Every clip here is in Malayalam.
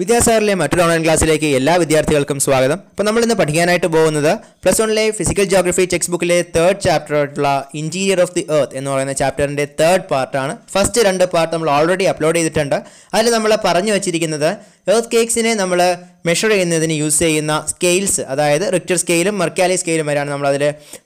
വിദ്യാസാഗറിലെ മറ്റൊരു ഓൺലൈൻ ക്ലാസ്സിലേക്ക് എല്ലാ വിദ്യാർത്ഥികൾക്കും സ്വാഗതം. അപ്പോൾ നമ്മൾ ഇന്ന് പഠിക്കാനായിട്ട് പോകുന്നത് +1 ഫിസിക്കൽ ജോഗ്രഫി ടെക്സ്റ്റ് ബുക്കിലെ 3rd ചാപ്റ്റർ ആയിട്ടുള്ള ഇന്റീരിയർ ഓഫ് ദി എർത്ത് എന്ന് പറയുന്ന ചാപ്റ്ററിൻ്റെ 3rd പാർട്ടാണ്. ഫസ്റ്റ് 2 പാർട്ട് നമ്മൾ ഓൾറെഡി അപ്ലോഡ് ചെയ്തിട്ടുണ്ട്. അതിൽ നമ്മൾ പറഞ്ഞു വെച്ചിരിക്കുന്നത് എർത്ത് കേക്സിനെ നമ്മൾ മെഷർ ചെയ്യുന്നതിന് യൂസ് ചെയ്യുന്ന സ്കെയിൽസ്, അതായത് റിക്ടർ സ്കെയിലും മെർക്കാലി സ്കെയിലും വരെയാണ് നമ്മളതിൽ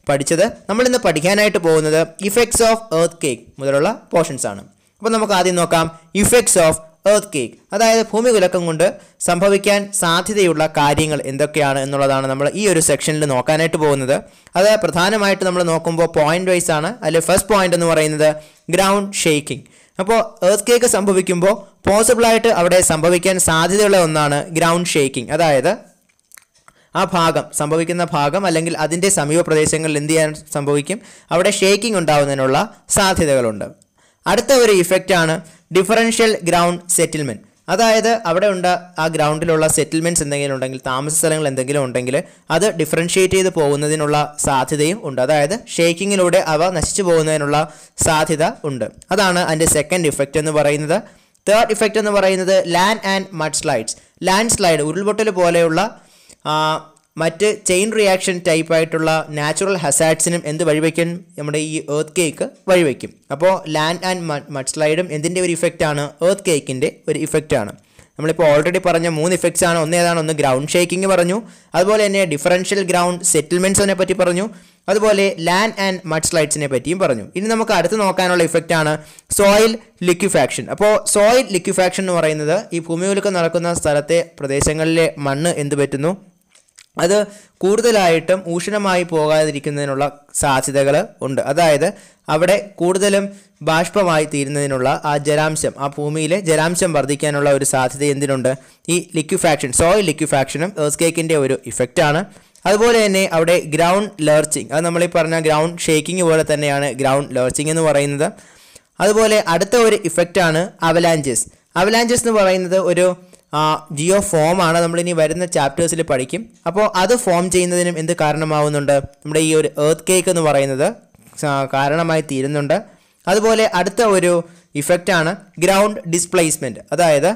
പഠിച്ചത്. നമ്മളിന്ന് പഠിക്കാനായിട്ട് പോകുന്നത് ഇഫക്ട്സ് ഓഫ് എർത്ത് കേക്ക് മുതലുള്ള പോർഷൻസ് ആണ്. അപ്പോൾ നമുക്ക് ആദ്യം നോക്കാം ഇഫക്ട്സ് ഓഫ് എർത്ത് കേക്ക്, അതായത് ഭൂമികുലുക്കം കൊണ്ട് സംഭവിക്കാൻ സാധ്യതയുള്ള കാര്യങ്ങൾ എന്തൊക്കെയാണ് എന്നുള്ളതാണ് നമ്മൾ ഈ ഒരു സെക്ഷനിൽ നോക്കാനായിട്ട് പോകുന്നത്. അത് പ്രധാനമായിട്ട് നമ്മൾ നോക്കുമ്പോൾ പോയിന്റ് വൈസ് ആണ്. അതിൽ ഫസ്റ്റ് പോയിന്റ് എന്ന് പറയുന്നത് ഗ്രൗണ്ട് ഷേക്കിംഗ്. അപ്പോൾ എർത്ത് കേക്ക് സംഭവിക്കുമ്പോൾ പോസിബിളായിട്ട് അവിടെ സംഭവിക്കാൻ സാധ്യതയുള്ള ഒന്നാണ് ഗ്രൗണ്ട് ഷേക്കിംഗ്. അതായത് ആ ഭാഗം സംഭവിക്കുന്ന ഭാഗം അല്ലെങ്കിൽ അതിൻ്റെ സമീപ പ്രദേശങ്ങളിൽ എന്ത് ചെയ്യാൻ സംഭവിക്കും, അവിടെ ഷേക്കിംഗ് ഉണ്ടാകുന്നതിനുള്ള സാധ്യതകളുണ്ട്. അടുത്ത ഒരു ഇഫക്റ്റാണ് ഡിഫറൻഷ്യൽ ഗ്രൗണ്ട് സെറ്റിൽമെൻറ്റ്. അതായത് അവിടെ ആ ഗ്രൗണ്ടിലുള്ള സെറ്റിൽമെൻറ്റ്സ് എന്തെങ്കിലും ഉണ്ടെങ്കിൽ, താമസ സ്ഥലങ്ങൾ എന്തെങ്കിലും ഉണ്ടെങ്കിൽ അത് ഡിഫറൻഷ്യേറ്റ് ചെയ്ത് പോകുന്നതിനുള്ള സാധ്യതയും ഉണ്ട്. അതായത് ഷേക്കിങ്ങിലൂടെ അവ നശിച്ചു പോകുന്നതിനുള്ള സാധ്യത ഉണ്ട്. അതാണ് അതിൻ്റെ സെക്കൻഡ് ഇഫക്റ്റ് എന്ന് പറയുന്നത്. തേർഡ് ഇഫക്റ്റ് എന്ന് പറയുന്നത് land and mud slides. Land slide, ഉരുൾപൊട്ടൽ പോലെയുള്ള മറ്റ് ചെയിൻ റിയാക്ഷൻ ടൈപ്പായിട്ടുള്ള നാച്ചുറൽ ഹസാഡ്സിനും എന്ത് വഴിവെക്കും, നമ്മുടെ ഈ എർത്ത് കേക്ക് വഴിവെക്കും. അപ്പോൾ ലാൻഡ് ആൻഡ് മഡ് സ്ലൈഡും എന്തിൻ്റെ ഒരു ഇഫക്റ്റാണ്, എർത്ത് കേക്കിൻ്റെ ഒരു ഇഫക്റ്റാണ്. നമ്മളിപ്പോൾ ഓൾറെഡി പറഞ്ഞ 3 ഇഫക്ട്സ് ആണ്. ഒന്ന് ഗ്രൗണ്ട് ഷേക്കിംഗ് പറഞ്ഞു, അതുപോലെ തന്നെ ഡിഫറൻഷ്യൽ ഗ്രൗണ്ട് സെറ്റിൽമെൻറ്റ്സിനെ പറ്റി പറഞ്ഞു, അതുപോലെ ലാൻഡ് ആൻഡ് മഡ് സ്ലൈഡ്സിനെ പറ്റിയും പറഞ്ഞു. ഇനി നമുക്ക് അടുത്ത് നോക്കാനുള്ള ഇഫക്റ്റാണ് സോയിൽ ലിക്വിഫാക്ഷൻ. അപ്പോൾ സോയിൽ ലിക്വിഫാക്ഷൻ എന്ന് പറയുന്നത് ഈ ഭൂമികുലുക്കം നടക്കുന്ന സ്ഥലത്തെ പ്രദേശങ്ങളിലെ മണ്ണ് എന്ത് പറ്റുന്നു, അത് കൂടുതലായിട്ടും ഊഷ്ണമായി പോകാതിരിക്കുന്നതിനുള്ള സാധ്യതകൾ ഉണ്ട്. അതായത് അവിടെ കൂടുതലും ബാഷ്പമായി തീരുന്നതിനുള്ള ആ ജലാംശം, ആ ഭൂമിയിലെ ജലാംശം വർദ്ധിക്കാനുള്ള ഒരു സാധ്യത എന്തിനുണ്ട്, ഈ ലിക്വിഫാക്ഷൻ, സോയിൽ ലിക്വിഫാക്ഷനും എർത്ത് കേക്കിൻ്റെ ഒരു ഇഫക്റ്റാണ്. അതുപോലെ തന്നെ അവിടെ ഗ്രൗണ്ട് ലേർച്ചിങ്, അത് നമ്മളീ പറഞ്ഞ ഗ്രൗണ്ട് ഷേക്കിംഗ് പോലെ തന്നെയാണ് ഗ്രൗണ്ട് ലേർച്ചിങ് എന്ന് പറയുന്നത്. അതുപോലെ അടുത്ത ഒരു ഇഫക്റ്റാണ് അവലാഞ്ചസ്. അവലാഞ്ചസ് എന്ന് പറയുന്നത് ഒരു ജിയോ ഫോം ആണ്. നമ്മളിനി വരുന്ന ചാപ്റ്റേഴ്സിൽ പഠിക്കും. അപ്പോൾ അത് ഫോം ചെയ്യുന്നതിനും എന്ത് കാരണമാവുന്നുണ്ട്, നമ്മുടെ ഈ ഒരു എർത്ത് കേക്ക് എന്ന് പറയുന്നത് കാരണമായി തീരുന്നുണ്ട്. അതുപോലെ അടുത്ത ഒരു ഇഫക്റ്റാണ് ഗ്രൗണ്ട് ഡിസ്പ്ലേസ്മെൻറ്റ്. അതായത്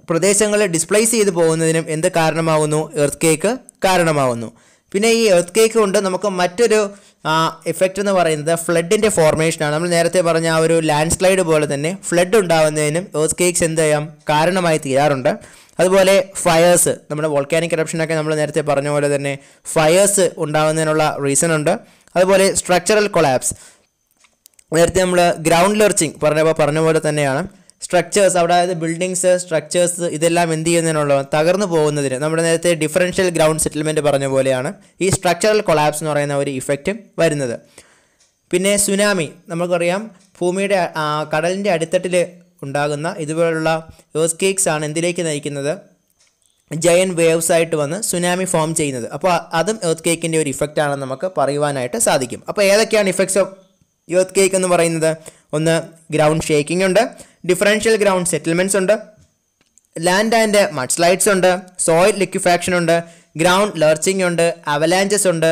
പ്രദേശങ്ങൾ ഡിസ്പ്ലേസ് ചെയ്ത് പോകുന്നതിനും എന്ത് കാരണമാകുന്നു, എർത്ത് കേക്ക് കാരണമാകുന്നു. പിന്നെ ഈ എർത്ത് കേക്ക് കൊണ്ട് നമുക്ക് മറ്റൊരു ഇഫക്റ്റ് എന്ന് പറയുന്നത് ഫ്ലഡിൻ്റെ ഫോർമേഷനാണ്. നമ്മൾ നേരത്തെ പറഞ്ഞ ആ ഒരു ലാൻഡ് സ്ലൈഡ് പോലെ തന്നെ ഫ്ലഡ് ഉണ്ടാകുന്നതിനും എർത്ത് കേക്ക്സ് എന്ത് ചെയ്യാം, കാരണമായി തീരാറുണ്ട്. അതുപോലെ ഫയേഴ്സ്, നമ്മുടെ വോൾക്കാനിക് എറപ്ഷനൊക്കെ നമ്മൾ നേരത്തെ പറഞ്ഞ പോലെ തന്നെ ഫയേഴ്സ് ഉണ്ടാകുന്നതിനുള്ള റീസൺ ഉണ്ട്. അതുപോലെ സ്ട്രക്ചറൽ കൊളാപ്സ്, നേരത്തെ നമ്മൾ ഗ്രൗണ്ട് ലെർച്ചിങ് പറഞ്ഞ പോലെ തന്നെയാണ്. സ്ട്രക്ചേഴ്സ്, അതായത് ബിൽഡിങ്സ്, സ്ട്രക്ചേഴ്സ് ഇതെല്ലാം എന്ത് ചെയ്യുന്നതിനുള്ള തകർന്നു പോകുന്നതിന് നമ്മുടെ നേരത്തെ ഡിഫറൻഷ്യൽ ഗ്രൗണ്ട് സെറ്റിൽമെൻറ്റ് പറഞ്ഞ പോലെയാണ് ഈ സ്ട്രക്ചറൽ കൊളാപ്സ് എന്ന് പറയുന്ന ഒരു ഇഫക്റ്റും വരുന്നത്. പിന്നെ സുനാമി, നമുക്കറിയാം ഭൂമിയുടെ കടലിൻ്റെ അടിത്തട്ടിൽ ഉണ്ടാകുന്ന ഇതുപോലുള്ള എർത്ത് കേക്ക്സ് ആണ് എന്തിലേക്ക് നയിക്കുന്നത്, ജയൻറ്റ് വേവ്സ് ആയിട്ട് വന്ന് സുനാമി ഫോം ചെയ്യുന്നത്. അപ്പോൾ അതും എർത്ത് കേക്കിൻ്റെ ഒരു ഇഫക്റ്റാണെന്ന് നമുക്ക് പറയുവാനായിട്ട് സാധിക്കും. അപ്പോൾ ഏതൊക്കെയാണ് ഇഫക്ട്സ് ഓഫ് എർത്ത് കേക്ക് എന്ന് പറയുന്നത്, ഒന്ന് ഗ്രൗണ്ട് ഷേക്കിംഗ് ഉണ്ട്, ഡിഫറൻഷ്യൽ ഗ്രൗണ്ട് സെറ്റിൽമെൻറ്റ്സ് ഉണ്ട്, ലാൻഡ് ആൻഡ് മഡ് സ്ലൈഡ്സ് ഉണ്ട്, സോയിൽ ലിക്വിഫാക്ഷൻ ഉണ്ട്, ഗ്രൗണ്ട് ലേർച്ചിങ് ഉണ്ട്, അവലാഞ്ചസ് ഉണ്ട്,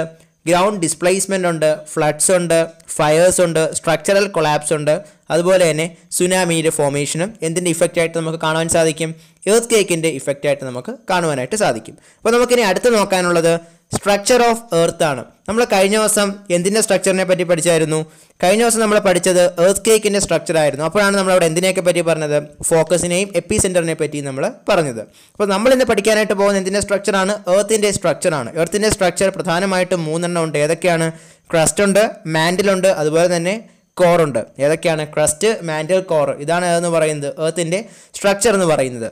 ഗ്രൗണ്ട് ഡിസ്പ്ലേസ്മെൻ്റ് ഉണ്ട്, ഫ്ലഡ്സ് ഉണ്ട്, ഫയേഴ്സ് ഉണ്ട്, സ്ട്രക്ചറൽ കൊളാപ്സ് ഉണ്ട്. അതുപോലെ തന്നെ സുനാമിയുടെ ഫോർമേഷനും എന്തിൻ്റെ ഇഫക്റ്റായിട്ട് നമുക്ക് കാണുവാൻ സാധിക്കും, എർത്ത് കേക്കിൻ്റെ ഇഫക്റ്റായിട്ട് നമുക്ക് കാണുവാനായിട്ട് സാധിക്കും. അപ്പോൾ നമുക്കിനി അടുത്ത് നോക്കാനുള്ളത് സ്ട്രക്ചർ ഓഫ് എർത്ത് ആണ്. നമ്മൾ കഴിഞ്ഞ ദിവസം എന്തിൻ്റെ സ്ട്രക്ചറിനെ പറ്റി പഠിച്ചായിരുന്നു, കഴിഞ്ഞ ദിവസം നമ്മൾ പഠിച്ചത് എർത്ത് കേക്കിൻ്റെ സ്ട്രക്ചർ ആയിരുന്നു. അപ്പോഴാണ് നമ്മളവിടെ എന്തിനെയൊക്കെ പറ്റി പറഞ്ഞത്, ഫോക്കസിനെയും എപ്പി സെൻറ്ററിനെ പറ്റിയും നമ്മൾ പറഞ്ഞത്. അപ്പോൾ നമ്മളിന്ന് പഠിക്കാനായിട്ട് പോകുന്ന എന്തിൻ്റെ സ്ട്രക്ചറാണ്, എർത്തിൻ്റെ സ്ട്രക്ചറാണ്. എർത്തിൻ്റെ സ്ട്രക്ചർ പ്രധാനമായിട്ടും 3 എണ്ണം ഉണ്ട്. ഏതൊക്കെയാണ്, ക്രസ്റ്റ് ഉണ്ട്, മാൻഡിലുണ്ട്, അതുപോലെ തന്നെ കോറുണ്ട്. ഏതൊക്കെയാണ്, ക്രസ്റ്റ്, മാൻഡിൽ, കോർ. ഇതാണ് എന്ന് പറയുന്നത് എർത്തിൻ്റെ സ്ട്രക്ചർ എന്ന് പറയുന്നത്.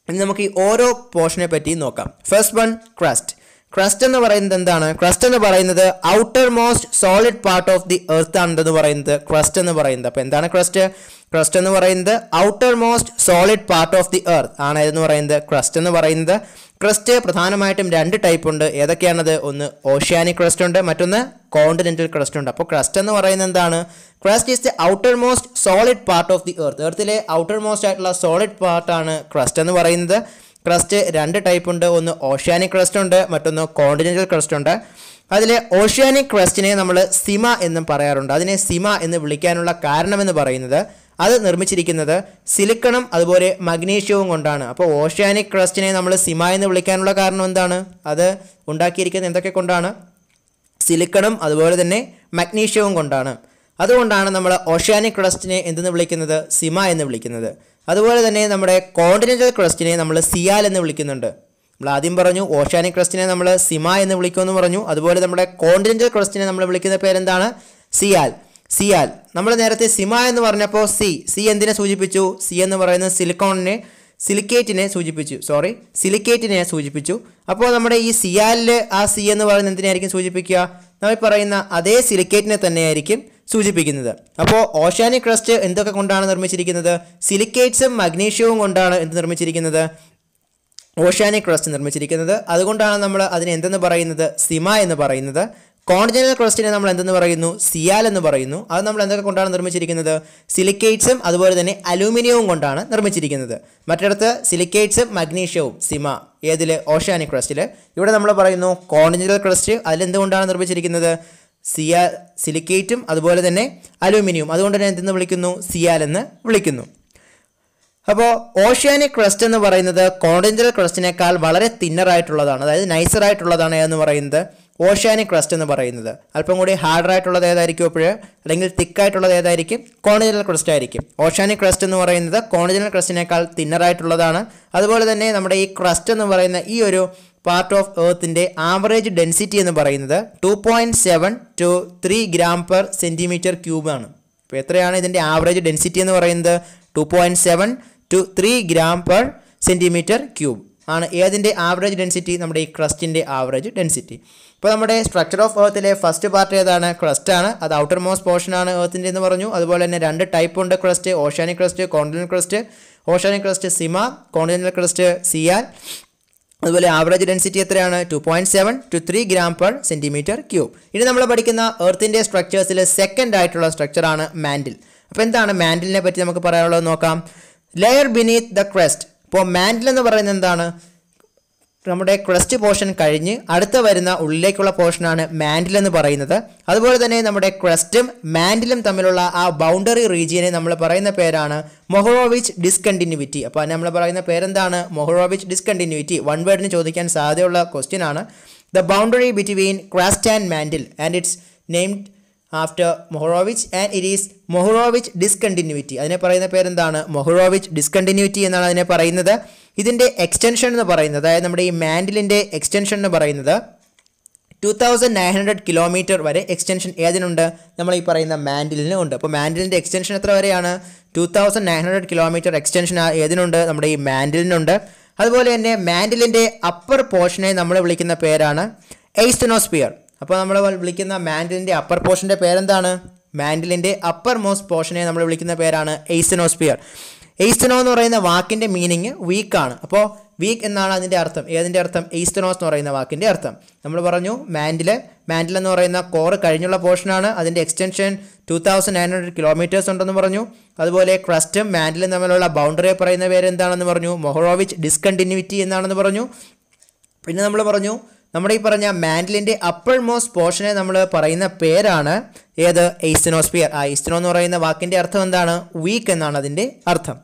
ഇനി നമുക്ക് ഈ ഓരോ പോർഷനെ പറ്റിയും നോക്കാം. First one, crest. ക്രസ്റ്റ് എന്ന് പറയുന്നത് എന്താണ്, ക്രസ്റ്റ് എന്ന് പറയുന്നത് outer most solid part of the earth ആണെന്ന് പറയുന്നത് ക്രസ്റ്റ് എന്ന് പറയുന്നത്. അപ്പോൾ എന്താണ് ക്രസ്റ്റ്, ക്രസ്റ്റ് എന്ന് പറയുന്നത് outer most solid part of the earth ആണ് എന്ന് പറയുന്നത് ക്രസ്റ്റ് എന്ന് പറയുന്നത്. ക്രസ്റ്റ് പ്രധാനമായിട്ടും 2 ടൈപ്പ് ഉണ്ട്. ഏതൊക്കെയാണത്, ഒന്ന് ഓഷ്യാനിക് ക്രസ്റ്റ് ഉണ്ട്, മറ്റൊന്ന് കോണ്ടിനെന്റൽ ക്രസ്റ്റ് ഉണ്ട്. അപ്പോൾ ക്രസ്റ്റ് എന്ന് പറയുന്നത് എന്താണ്, crust is the outermost solid part of the earth. എർത്തിലെ ഔട്ടർ മോസ്റ്റ് ആയിട്ടുള്ള സോളിഡ് പാർട്ടാണ് ക്രസ്റ്റ് എന്ന് പറയുന്നത്. ക്രസ്റ്റ് 2 ടൈപ്പ് ഉണ്ട്, ഒന്ന് ഓഷ്യാനിക് ക്രസ്റ്റ് ഉണ്ട്, മറ്റൊന്ന് കോണ്ടിനെന്റൽ ക്രസ്റ്റ് ഉണ്ട്. അതിൽ ഓഷ്യാനിക് ക്രസ്റ്റിനെ നമ്മൾ സിമ എന്നും പറയാറുണ്ട്. അതിനെ സിമ എന്ന് വിളിക്കാനുള്ള കാരണമെന്ന് പറയുന്നത് അത് നിർമ്മിച്ചിരിക്കുന്നത് സിലിക്കണും അതുപോലെ മഗ്നീഷ്യവും കൊണ്ടാണ്. അപ്പോൾ ഓഷ്യാനിക് ക്രസ്റ്റിനെ നമ്മൾ സിമ എന്ന് വിളിക്കാനുള്ള കാരണം എന്താണ്? അത് ഉണ്ടാക്കിയിരിക്കുന്നത് എന്തൊക്കെ കൊണ്ടാണ്? സിലിക്കണും അതുപോലെ തന്നെ മഗ്നീഷ്യവും കൊണ്ടാണ്. അതുകൊണ്ടാണ് നമ്മൾ ഓഷ്യാനിക് ക്രസ്റ്റിനെ എന്തെന്ന് വിളിക്കുന്നത്? സിമ എന്ന് വിളിക്കുന്നത്. അതുപോലെ തന്നെ നമ്മുടെ കോണ്ടിനെൻ്റൽ ക്രസ്റ്റിനെ നമ്മൾ സിയാൽ എന്ന് വിളിക്കുന്നുണ്ട്. നമ്മൾ ആദ്യം പറഞ്ഞു ഓഷ്യാനിക് ക്രസ്റ്റിനെ നമ്മൾ സിമ എന്ന് വിളിക്കുമെന്ന് പറഞ്ഞു. അതുപോലെ നമ്മുടെ കോണ്ടിനെൻ്റൽ ക്രസ്റ്റിനെ നമ്മൾ വിളിക്കുന്ന പേരെന്താണ്? സിയാൽ. സിയാൽ. നമ്മൾ നേരത്തെ സിമ എന്ന് പറഞ്ഞപ്പോൾ സി എന്തിനെ സൂചിപ്പിച്ചു? സി എന്ന് പറയുന്നത് സിലിക്കേറ്റിനെ സൂചിപ്പിച്ചു. അപ്പോൾ നമ്മുടെ ഈ സിയാലിൽ ആ സി എന്ന് പറയുന്നത് എന്തിനായിരിക്കും സൂചിപ്പിക്കുക? നമ്മൾ പറയുന്ന അതേ സിലിക്കേറ്റിനെ തന്നെയായിരിക്കും സൂചിപ്പിക്കുന്നത്. അപ്പോൾ ഓഷ്യാനിക് ക്രസ്റ്റ് എന്തൊക്കെ കൊണ്ടാണ് നിർമ്മിച്ചിരിക്കുന്നത്? സിലിക്കേറ്റ്സും മഗ്നീഷ്യവും കൊണ്ടാണ് എന്ത് നിർമ്മിച്ചിരിക്കുന്നത്? ഓഷ്യാനിക് ക്രസ്റ്റ് നിർമ്മിച്ചിരിക്കുന്നത്. അതുകൊണ്ടാണ് നമ്മൾ അതിനെ എന്തെന്ന് പറയുന്നത്? സിമ എന്ന് പറയുന്നത്. കോണ്ടിനെൻ്റൽ ക്രസ്റ്റിനെ നമ്മൾ എന്തെന്ന് പറയുന്നു? സിയാൽ എന്ന് പറയുന്നു. അത് നമ്മൾ എന്തൊക്കെ കൊണ്ടാണ് നിർമ്മിച്ചിരിക്കുന്നത്? സിലിക്കേറ്റ്സും അതുപോലെ തന്നെ അലൂമിനിയവും കൊണ്ടാണ് നിർമ്മിച്ചിരിക്കുന്നത്. മറ്റിടത്ത് സിലിക്കേറ്റ്സും മഗ്നീഷ്യവും സിമ. ഏതിൽ? ഓഷ്യാനിക് ക്രസ്റ്റിൽ. ഇവിടെ നമ്മൾ പറയുന്നു കോണ്ടിനെൻ്റൽ ക്രസ്റ്റ് അതിലെന്തുകൊണ്ടാണ് നിർമ്മിച്ചിരിക്കുന്നത്? സിലിക്കേറ്റും അതുപോലെ തന്നെ അലൂമിനിയവും. അതുകൊണ്ട് തന്നെ എന്തെന്ന് വിളിക്കുന്നു? സിയാൽ എന്ന് വിളിക്കുന്നു. അപ്പോൾ ഓഷ്യാനിക് ക്രസ്റ്റ് എന്ന് പറയുന്നത് കോണ്ടിനെൻ്റൽ ക്രസ്റ്റിനേക്കാൾ വളരെ തിന്നറായിട്ടുള്ളതാണ്, അതായത് നൈസറായിട്ടുള്ളതാണ് എന്ന് പറയുന്നത് ഓഷ്യാനിക് ക്രസ്റ്റ് എന്ന് പറയുന്നത്. അല്പം കൂടി ഹാർഡറായിട്ടുള്ളത് ഏതായിരിക്കും അപ്പോൾ? അല്ലെങ്കിൽ തിക്കായിട്ടുള്ളത് ഏതായിരിക്കും? കോണ്ടിനെൻ്റൽ ക്രസ്റ്റ് ആയിരിക്കും. ഓഷ്യാനിക് ക്രസ്റ്റ് എന്ന് പറയുന്നത് കോണ്ടിനെൻ്റൽ ക്രസ്റ്റിനേക്കാൾ തിന്നറായിട്ടുള്ളതാണ്. അതുപോലെ തന്നെ നമ്മുടെ ഈ ക്രസ്റ്റ് എന്ന് പറയുന്ന ഈ ഒരു പാർട്ട് ഓഫ് എർത്തിൻ്റെ ആവറേജ് ഡെൻസിറ്റി എന്ന് പറയുന്നത് 2.7 to 3 gram per centimeter cube ആണ്. അപ്പോൾ എത്രയാണ് ഇതിൻ്റെ ആവറേജ് ഡെൻസിറ്റി എന്ന് പറയുന്നത്? 2.7 to 3 gram per centimeter cube ആണ് ഏതിൻ്റെ ആവറേജ് ഡെൻസിറ്റി? നമ്മുടെ ഈ ക്രസ്റ്റിൻ്റെ ആവറേജ് ഡെൻസിറ്റി. ഇപ്പോൾ നമ്മുടെ സ്ട്രക്ചർ ഓഫ് എർത്തിലെ ഫസ്റ്റ് പാർട്ട് ഏതാണ്? ക്രസ്റ്റാണ്. അത് ഔട്ടർ മോസ്റ്റ് പോർഷനാണ് എർത്തിൻ്റെ എന്ന് പറഞ്ഞു. അതുപോലെ തന്നെ 2 ടൈപ്പ് ഉണ്ട് crust: oceanic crust, continental crust. Oceanic crust sima, continental crust sial. അതുപോലെ ആവറേജ് ഡെൻസിറ്റി എത്രയാണ്? 2.7 to 3 gram per centimeter cube. ഇനി നമ്മൾ പഠിക്കുന്ന എർത്തിൻ്റെ സ്ട്രക്ചേഴ്സിൽ സെക്കൻഡ് ആയിട്ടുള്ള സ്ട്രക്ചറാണ് മാൻഡിൽ. അപ്പോൾ എന്താണ് മാൻഡിലിനെ പറ്റി നമുക്ക് പറയാനുള്ളത് നോക്കാം. Layer beneath the crest. ഇപ്പോൾ മാൻഡിൽ എന്ന് പറയുന്നത് എന്താണ്? നമ്മുടെ ക്രസ്റ്റ് പോർഷൻ കഴിഞ്ഞ് അടുത്ത വരുന്ന ഉള്ളിലേക്കുള്ള പോർഷനാണ് മാൻഡിൽ എന്ന് പറയുന്നത്. അതുപോലെ തന്നെ നമ്മുടെ ക്രസ്റ്റും മാൻഡിലും തമ്മിലുള്ള ആ ബൗണ്ടറി റീജിയനെ നമ്മൾ പറയുന്ന പേരാണ് മൊഹറോവിച്ച് ഡിസ്കണ്ടിന്യൂവിറ്റി. അപ്പോൾ നമ്മൾ പറയുന്ന പേരെന്താണ്? മൊഹറോവിച്ച് ഡിസ്കണ്ടിന്യൂവിറ്റി. വൺ വേർഡിന് ചോദിക്കാൻ സാധ്യതയുള്ള ക്വസ്റ്റ്യൻ ആണ്. The boundary between crust and mantle and it's named after Mohorovicic and it is Mohorovicic discontinuity. അതിനെ പറയുന്ന പേരെന്താണ്? മൊഹറോവിച്ച് ഡിസ്കണ്ടിന്യൂവിറ്റി എന്നാണ് അതിനെ പറയുന്നത്. ഇതിൻ്റെ എക്സ്റ്റൻഷൻ എന്ന് പറയുന്നത്, അതായത് നമ്മുടെ ഈ മാൻഡിലിൻ്റെ എക്സ്റ്റൻഷൻ എന്ന് പറയുന്നത് 2900 കിലോമീറ്റർ വരെ എക്സ്റ്റൻഷൻ ഏതിനുണ്ട്? നമ്മൾ ഈ പറയുന്ന മാൻഡിലിന് ഉണ്ട്. അപ്പോൾ മാൻഡിലിൻ്റെ എക്സ്റ്റൻഷൻ എത്ര വരെയാണ്? 2900 കിലോമീറ്റർ എക്സ്റ്റൻഷൻ ഏതിനുണ്ട്? നമ്മുടെ ഈ മാൻഡിലിനുണ്ട്. അതുപോലെ തന്നെ മാൻഡിലിൻ്റെ അപ്പർ പോർഷനെ നമ്മൾ വിളിക്കുന്ന പേരാണ് എയ്സ്തനോസ്ഫിയർ. അപ്പോൾ നമ്മൾ വിളിക്കുന്ന മാൻഡിലിൻ്റെ അപ്പർ പോർഷൻ്റെ പേരെന്താണ്? മാൻഡിലിൻ്റെ അപ്പർ മോസ്റ്റ് പോർഷനെ നമ്മൾ വിളിക്കുന്ന പേരാണ് എയ്സ്തനോസ്ഫിയർ. എയ്സ്തനോ എന്ന് പറയുന്ന വാക്കിൻ്റെ മീനിങ് വീക്കാണ്. അപ്പോൾ വീക്ക് എന്നാണ് അതിൻ്റെ അർത്ഥം. ഏതിൻ്റെ അർത്ഥം? എയ്സ്തനോസ് എന്ന് പറയുന്ന വാക്കിൻ്റെ അർത്ഥം. നമ്മൾ പറഞ്ഞു മാൻഡിൽ എന്ന് പറയുന്ന കോർ കഴിഞ്ഞുള്ള പോർഷനാണ്. അതിൻ്റെ എക്സ്റ്റൻഷൻ 2900 കിലോമീറ്റേഴ്സ് ഉണ്ടെന്ന് പറഞ്ഞു. അതുപോലെ ക്രസ്റ്റും മാൻഡിലും തമ്മിലുള്ള ബൗണ്ടറിയെ പറയുന്ന പേര് എന്താണെന്ന് പറഞ്ഞു? മൊഹറോവിച്ച് ഡിസ്കണ്ടിന്യൂവിറ്റി എന്നാണെന്ന് പറഞ്ഞു. പിന്നെ നമ്മൾ പറഞ്ഞു നമ്മുടെ ഈ പറഞ്ഞ മാൻഡിലിൻ്റെ അപ്പർ മോസ്റ്റ് പോർഷനെ നമ്മൾ പറയുന്ന പേരാണ് ഏത്? എയ്സ്തനോസ്ഫിയർ. ആ എയ്സ്തനോ എന്ന് പറയുന്ന വാക്കിൻ്റെ അർത്ഥം എന്താണ്? വീക്ക് എന്നാണ് അതിൻ്റെ അർത്ഥം.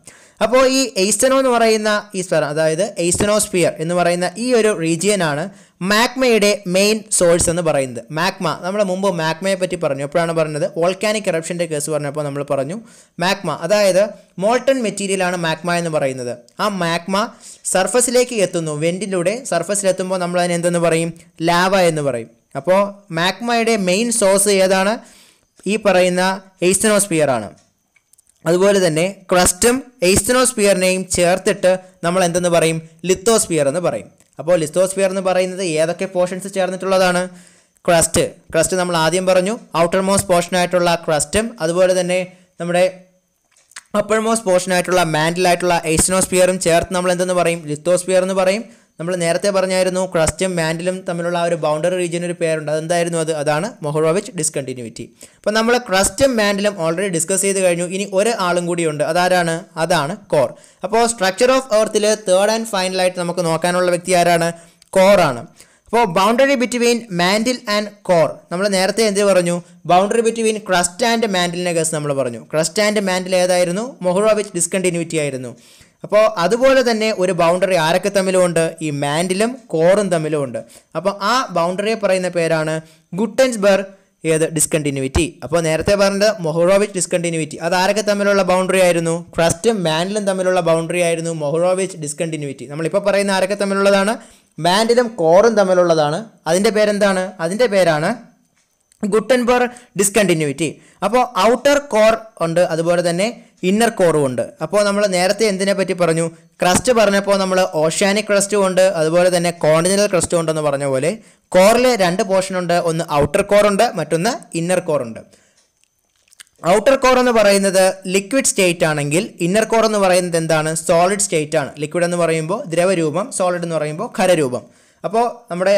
അപ്പോൾ ഈ എയ്സ്തനോ എന്ന് പറയുന്ന ഈ സ്ഥലം, അതായത് എയ്സ്തനോസ്ഫിയർ എന്ന് പറയുന്ന ഈ ഒരു റീജിയനാണ് മാഗ്മയുടെ മെയിൻ സോഴ്സ് എന്ന് പറയുന്നത്. മാഗ്മ, നമ്മൾ മുമ്പ് മാഗ്മയെ പറ്റി പറഞ്ഞു. എപ്പോഴാണ് പറഞ്ഞത്? വോൾക്കാനിക് എറപ്ഷൻ്റെ കേസ് പറഞ്ഞപ്പോൾ നമ്മൾ പറഞ്ഞു മാഗ്മ, അതായത് മോൾട്ടൺ മെറ്റീരിയലാണ് മാഗ്മ എന്ന് പറയുന്നത്. ആ മാഗ്മ സർഫസിലേക്ക് എത്തുന്നു. വെൻറ്റിലൂടെ സർഫസിലെത്തുമ്പോൾ നമ്മൾ അതിന് എന്തെന്ന് പറയും? ലാവ എന്ന് പറയും. അപ്പോൾ മാഗ്മയുടെ മെയിൻ സോഴ്സ് ഏതാണ്? ഈ പറയുന്ന എയ്സ്തനോസ്ഫിയർ ആണ്. അതുപോലെ തന്നെ ക്രസ്റ്റും എയ്സ്തനോസ്ഫിയറിനെയും ചേർത്തിട്ട് നമ്മൾ എന്തെന്ന് പറയും? ലിത്തോസ്ഫിയർ എന്ന് പറയും. അപ്പോൾ ലിത്തോസ്ഫിയർ എന്ന് പറയുന്നത് ഏതൊക്കെ പോർഷൻസ് ചേർന്നിട്ടുള്ളതാണ്? ക്രസ്റ്റ് നമ്മൾ ആദ്യം പറഞ്ഞു, ഔട്ടർ മോസ്റ്റ് പോർഷനായിട്ടുള്ള ക്രസ്റ്റും അതുപോലെ തന്നെ നമ്മുടെ അപ്പർ മോസ്റ്റ് പോർഷനായിട്ടുള്ള മാൻഡിലായിട്ടുള്ള എയ്സ്തനോസ്ഫിയറും ചേർത്ത് നമ്മൾ എന്തെന്ന് പറയും? ലിത്തോസ്ഫിയർ എന്ന് പറയും. നമ്മൾ നേരത്തെ പറഞ്ഞായിരുന്നു ക്രസ്റ്റും മാൻഡിലും തമ്മിലുള്ള ആ ഒരു ബൗണ്ടറി റീജിയൻ ഒരു പേരുണ്ട്. അതെന്തായിരുന്നു? അതാണ് മൊഹറോവിച്ച് ഡിസ്കണ്ടിന്യൂവിറ്റി. അപ്പോൾ നമ്മൾ ക്രസ്റ്റും മാൻഡിലും ഓൾറെഡി ഡിസ്കസ് ചെയ്ത് കഴിഞ്ഞു. ഇനി ഒരു ആളും കൂടിയുണ്ട്. അതാരാണ്? അതാണ് കോർ. അപ്പോൾ സ്ട്രക്ചർ ഓഫ് എർത്തിൽ തേർഡ് ആൻഡ് ഫൈനലായിട്ട് നമുക്ക് നോക്കാനുള്ള വ്യക്തി ആരാണ്? കോറാണ്. അപ്പോൾ boundary between mantle and core നമ്മൾ നേരത്തെ എന്ത് പറഞ്ഞു? ബൗണ്ടറി ബിറ്റ്വീൻ ക്രസ്റ്റ് ആൻഡ് മാൻഡിലിനെ കേസ് നമ്മൾ പറഞ്ഞു. ക്രസ്റ്റ് ആൻഡ് മാൻഡിൽ ഏതായിരുന്നു? മൊഹറോവിച്ച് ഡിസ്കണ്ടിന്യൂറ്റി ആയിരുന്നു. അപ്പോൾ അതുപോലെ തന്നെ ഒരു ബൗണ്ടറി ആരൊക്കെ തമ്മിലുമുണ്ട്? ഈ മാൻഡിലും കോറും തമ്മിലുമുണ്ട്. അപ്പോൾ ആ ബൗണ്ടറിയെ പറയുന്ന പേരാണ് ഗുട്ടൻസ്ബർഗ് ഡിസ്കണ്ടിന്യൂറ്റി. അപ്പോൾ നേരത്തെ പറഞ്ഞത് മൊഹറോവിച്ച് ഡിസ്കണ്ടിന്യൂറ്റി, അത് ആരൊക്കെ തമ്മിലുള്ള ബൗണ്ടറി ആയിരുന്നു? ക്രസ്റ്റും മാൻഡിലും തമ്മിലുള്ള ബൗണ്ടറി ആയിരുന്നു മൊഹറോവിച്ച് ഡിസ്കണ്ടിന്യൂറ്റി. നമ്മളിപ്പോൾ പറയുന്ന ആരൊക്കെ തമ്മിലുള്ളതാണ്? മാൻഡിലും കോറും തമ്മിലുള്ളതാണ്. അതിൻ്റെ പേരെന്താണ്? അതിൻ്റെ പേരാണ് ഗുട്ടൻബർഗ് ഡിസ്കണ്ടിന്യൂറ്റി. അപ്പോൾ ഔട്ടർ കോർ ഉണ്ട്, അതുപോലെ തന്നെ ഇന്നർ കോറും ഉണ്ട്. അപ്പോൾ നമ്മൾ നേരത്തെ എന്തിനെ പറ്റി പറഞ്ഞു? ക്രസ്റ്റ് പറഞ്ഞപ്പോൾ നമ്മൾ ഓഷ്യാനിക് ക്രസ്റ്റും ഉണ്ട്, അതുപോലെ തന്നെ കോണ്ടിനെന്റൽ ക്രസ്റ്റും ഉണ്ടെന്ന് പറഞ്ഞ പോലെ കോറിൽ രണ്ട് പോർഷൻ ഉണ്ട്. ഒന്ന് ഔട്ടർ കോർ ഉണ്ട്, മറ്റൊന്ന് ഇന്നർ കോർ ഉണ്ട്. ഔട്ടർ കോർ എന്ന് പറയുന്നത് ലിക്വിഡ് സ്റ്റേറ്റ് ആണെങ്കിൽ ഇന്നർ കോർ എന്ന് പറയുന്നത് എന്താണ്? സോളിഡ് സ്റ്റേറ്റ് ആണ്. ലിക്വിഡ് എന്ന് പറയുമ്പോൾ ദ്രവരൂപം, സോളിഡ് എന്ന് പറയുമ്പോൾ ഖരരൂപം. അപ്പോൾ നമ്മുടെ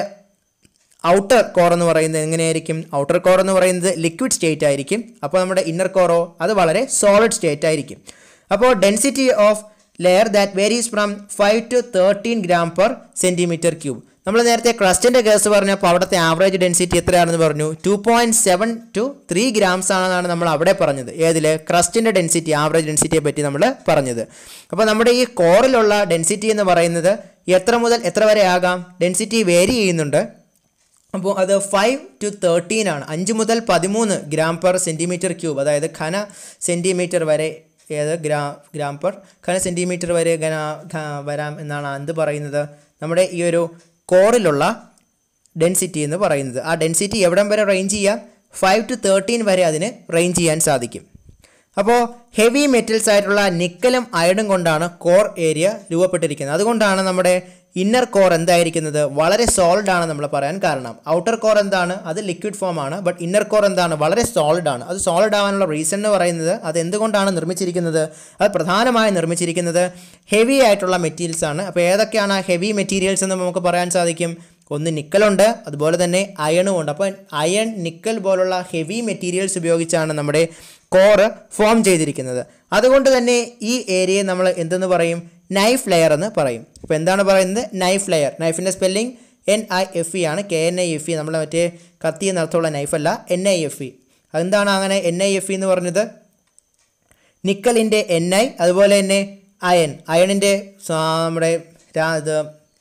ഔട്ടർ കോർ എന്ന് പറയുന്നത് എങ്ങനെയായിരിക്കും? ഔട്ടർ കോർ എന്ന് പറയുന്നത് ലിക്വിഡ് സ്റ്റേറ്റ് ആയിരിക്കും. അപ്പോൾ നമ്മുടെ ഇന്നർ കോറോ അത് വളരെ സോളിഡ് സ്റ്റേറ്റ് ആയിരിക്കും. അപ്പോൾ density of layer that varies from 5 to 13 gram per centimeter cube. നമ്മൾ നേരത്തെ ക്രസ്റ്റിൻ്റെ കേസ് പറഞ്ഞപ്പോൾ അവിടുത്തെ ആവറേജ് ഡെൻസിറ്റി എത്രയാണെന്ന് പറഞ്ഞു? 2.7 to 3 grams ആണെന്നാണ് നമ്മൾ അവിടെ പറഞ്ഞത്. ഏതിൽ? ക്രസ്റ്റിൻ്റെ ഡെൻസിറ്റി, ആവറേജ് ഡെൻസിറ്റിയെ പറ്റി നമ്മൾ പറഞ്ഞത്. അപ്പോൾ നമ്മുടെ ഈ കോറിലുള്ള ഡെൻസിറ്റി എന്ന് പറയുന്നത് എത്ര മുതൽ എത്ര വരെ ആകാം? ഡെൻസിറ്റി വേരി ചെയ്യുന്നുണ്ട്. അപ്പോൾ അത് 5 to 13 ആണ്. 5 മുതൽ 13 gram per centimeter cube, അതായത് ഘന സെൻറ്റിമീറ്റർ വരെ ഗ്രാം പെർ ഘന സെൻറ്റിമീറ്റർ വരെ വരാം എന്നാണ് എന്ത് പറയുന്നത്? നമ്മുടെ ഈ ഒരു കോറിലുള്ള ഡെൻസിറ്റി എന്ന് പറയുന്നത്. ആ ഡെൻസിറ്റി എവിടം വരെ റേഞ്ച് ചെയ്യാം? 5 to 13 വരെ അതിന് റേഞ്ച് ചെയ്യാൻ സാധിക്കും. അപ്പോൾ ഹെവി മെറ്റൽസ് ആയിട്ടുള്ള നിക്കലും അയണും കൊണ്ടാണ് കോർ ഏരിയ രൂപപ്പെട്ടിരിക്കുന്നത്. അതുകൊണ്ടാണ് നമ്മുടെ ഇന്നർ കോർ എന്തായിരിക്കുന്നത്? വളരെ സോളിഡ് ആണ് നമ്മൾ പറയാൻ കാരണം. ഔട്ടർ കോർ എന്താണ്? അത് ലിക്വിഡ് ഫോം ആണ്. ബട്ട് ഇന്നർ കോർ എന്താണ്? വളരെ സോളിഡ് ആണ്. അത് സോളിഡ് ആവാനുള്ള റീസൺ എന്ന് പറയുന്നത് അത് എന്തുകൊണ്ടാണ് നിർമ്മിച്ചിരിക്കുന്നത്? അത് പ്രധാനമായും നിർമ്മിച്ചിരിക്കുന്നത് ഹെവി ആയിട്ടുള്ള മെറ്റീരിയൽസ് ആണ്. അപ്പോൾ ഏതൊക്കെയാണ് ആ ഹെവി മെറ്റീരിയൽസ് എന്ന് നമുക്ക് പറയാൻ സാധിക്കും? ഒന്ന് നിക്കലുണ്ട്, അതുപോലെ തന്നെ അയണും ഉണ്ട്. അപ്പോൾ അയൺ, നിക്കൽ പോലുള്ള ഹെവി മെറ്റീരിയൽസ് ഉപയോഗിച്ചാണ് നമ്മുടെ കോറ് ഫോം ചെയ്തിരിക്കുന്നത്. അതുകൊണ്ട് തന്നെ ഈ ഏരിയയെ നമ്മൾ എന്തെന്ന് പറയും? നൈഫ് ലെയർ എന്ന് പറയും. അപ്പോൾ എന്താണ് പറയുന്നത്? Nife layer. നൈഫിൻ്റെ സ്പെല്ലിംഗ് NIFE ആണ്, KNIFE. നമ്മൾ മറ്റേ കത്തി എന്നർത്ഥമുള്ള നൈഫല്ല, NIFE. അതെന്താണ് അങ്ങനെ NIFE എന്ന് പറഞ്ഞത്? നിക്കലിൻ്റെ NI, അതുപോലെ തന്നെ അയണിൻ്റെ നമ്മുടെ ഇത്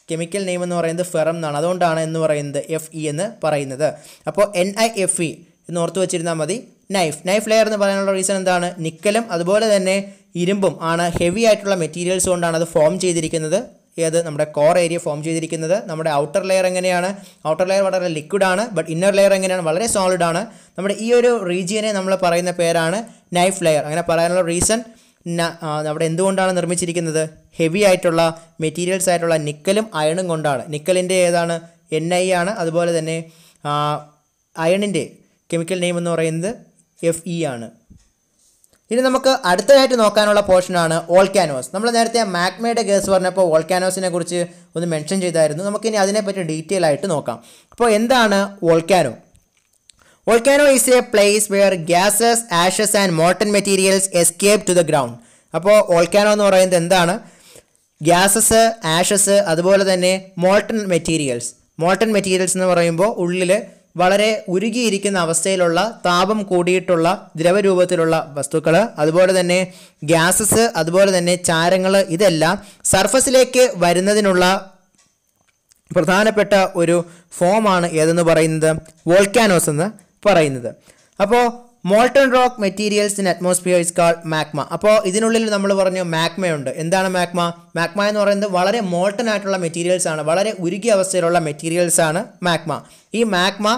കെമിക്കൽ നെയിം എന്ന് പറയുന്നത് ഫെറം എന്നാണ്. അതുകൊണ്ടാണ് എന്ന് പറയുന്നത് FE എന്ന് പറയുന്നത്. അപ്പോൾ NIFE എന്ന് ഓർത്ത് വെച്ചിരുന്നാൽ മതി. നൈഫ് ലെയർ എന്ന് പറയാനുള്ള റീസൺ എന്താണ്? നിക്കലും അതുപോലെ തന്നെ ഇരുമ്പും ആണ് ഹെവി ആയിട്ടുള്ള മെറ്റീരിയൽസ് കൊണ്ടാണ് അത് ഫോം ചെയ്തിരിക്കുന്നത്. ഏത്? നമ്മുടെ കോർ ഏരിയ ഫോം ചെയ്തിരിക്കുന്നത്. നമ്മുടെ ഔട്ടർ ലെയർ എങ്ങനെയാണ്? ഔട്ടർ ലെയർ വളരെ ലിക്വിഡ് ആണ്. ബട്ട് ഇന്നർ ലെയർ എങ്ങനെയാണ്? വളരെ സോളിഡ് ആണ്. നമ്മുടെ ഈ ഒരു റീജിയനെ നമ്മൾ പറയുന്ന പേരാണ് നൈഫ് ലെയർ. അങ്ങനെ പറയാനുള്ള റീസൺ അവിടെ എന്തുകൊണ്ടാണ് നിർമ്മിച്ചിരിക്കുന്നത്? ഹെവി ആയിട്ടുള്ള മെറ്റീരിയൽസ് ആയിട്ടുള്ള നിക്കലും അയണും കൊണ്ടാണ്. നിക്കലിൻ്റെ ഏതാണ്? NI ആണ്. അതുപോലെ തന്നെ അയണിൻ്റെ കെമിക്കൽ നെയിം എന്ന് പറയുന്നത് FE ആണ്. ഇനി നമുക്ക് അടുത്തതായിട്ട് നോക്കാനുള്ള പോർഷനാണ് വോൾക്കാനോസ്. നമ്മൾ നേരത്തെ മാഗ്മയുടെ കേസ് പറഞ്ഞപ്പോൾ വോൾക്കാനോസിനെ കുറിച്ച് ഒന്ന് മെൻഷൻ ചെയ്തായിരുന്നു. നമുക്കിനി അതിനെപ്പറ്റി ഡീറ്റെയിൽ ആയിട്ട് നോക്കാം. അപ്പോൾ എന്താണ് volcano? Volcano is a place where gases, ashes and molten materials escape to the ground. അപ്പോൾ വോൾക്കാനോ എന്ന് പറയുന്നത് എന്താണ്? ഗ്യാസസ്, ആഷസ്, അതുപോലെ തന്നെ മോൾട്ടൺ മെറ്റീരിയൽസ് എന്ന് പറയുമ്പോൾ ഉള്ളിൽ വളരെ ഉരുകിയിരിക്കുന്ന അവസ്ഥയിലുള്ള താപം കൂടിയിട്ടുള്ള ദ്രവരൂപത്തിലുള്ള വസ്തുക്കൾ, അതുപോലെ തന്നെ ഗ്യാസസ്, അതുപോലെ തന്നെ ചാരങ്ങൾ, ഇതെല്ലാം സർഫസിലേക്ക് വരുന്നതിനുള്ള പ്രധാനപ്പെട്ട ഒരു ഫോമാണ് ഏതെന്ന് പറയുന്നത്? വോൾക്കാനോസ് എന്ന് പറയുന്നത്. അപ്പോൾ molten rock materials in atmosphere is called magma. അപ്പോൾ ഇതിനുള്ളിൽ നമ്മൾ പറഞ്ഞു മാഗ്മയുണ്ട്. എന്താണ് മാഗ്മ? മാഗ്മ എന്ന് പറയുന്നത് വളരെ മോൾട്ടൺ ആയിട്ടുള്ള മെറ്റീരിയൽസ് ആണ്, വളരെ ഉരുകിയ അവസ്ഥയിലുള്ള മെറ്റീരിയൽസ് ആണ് മാഗ്മ. ഈ മാഗ്മ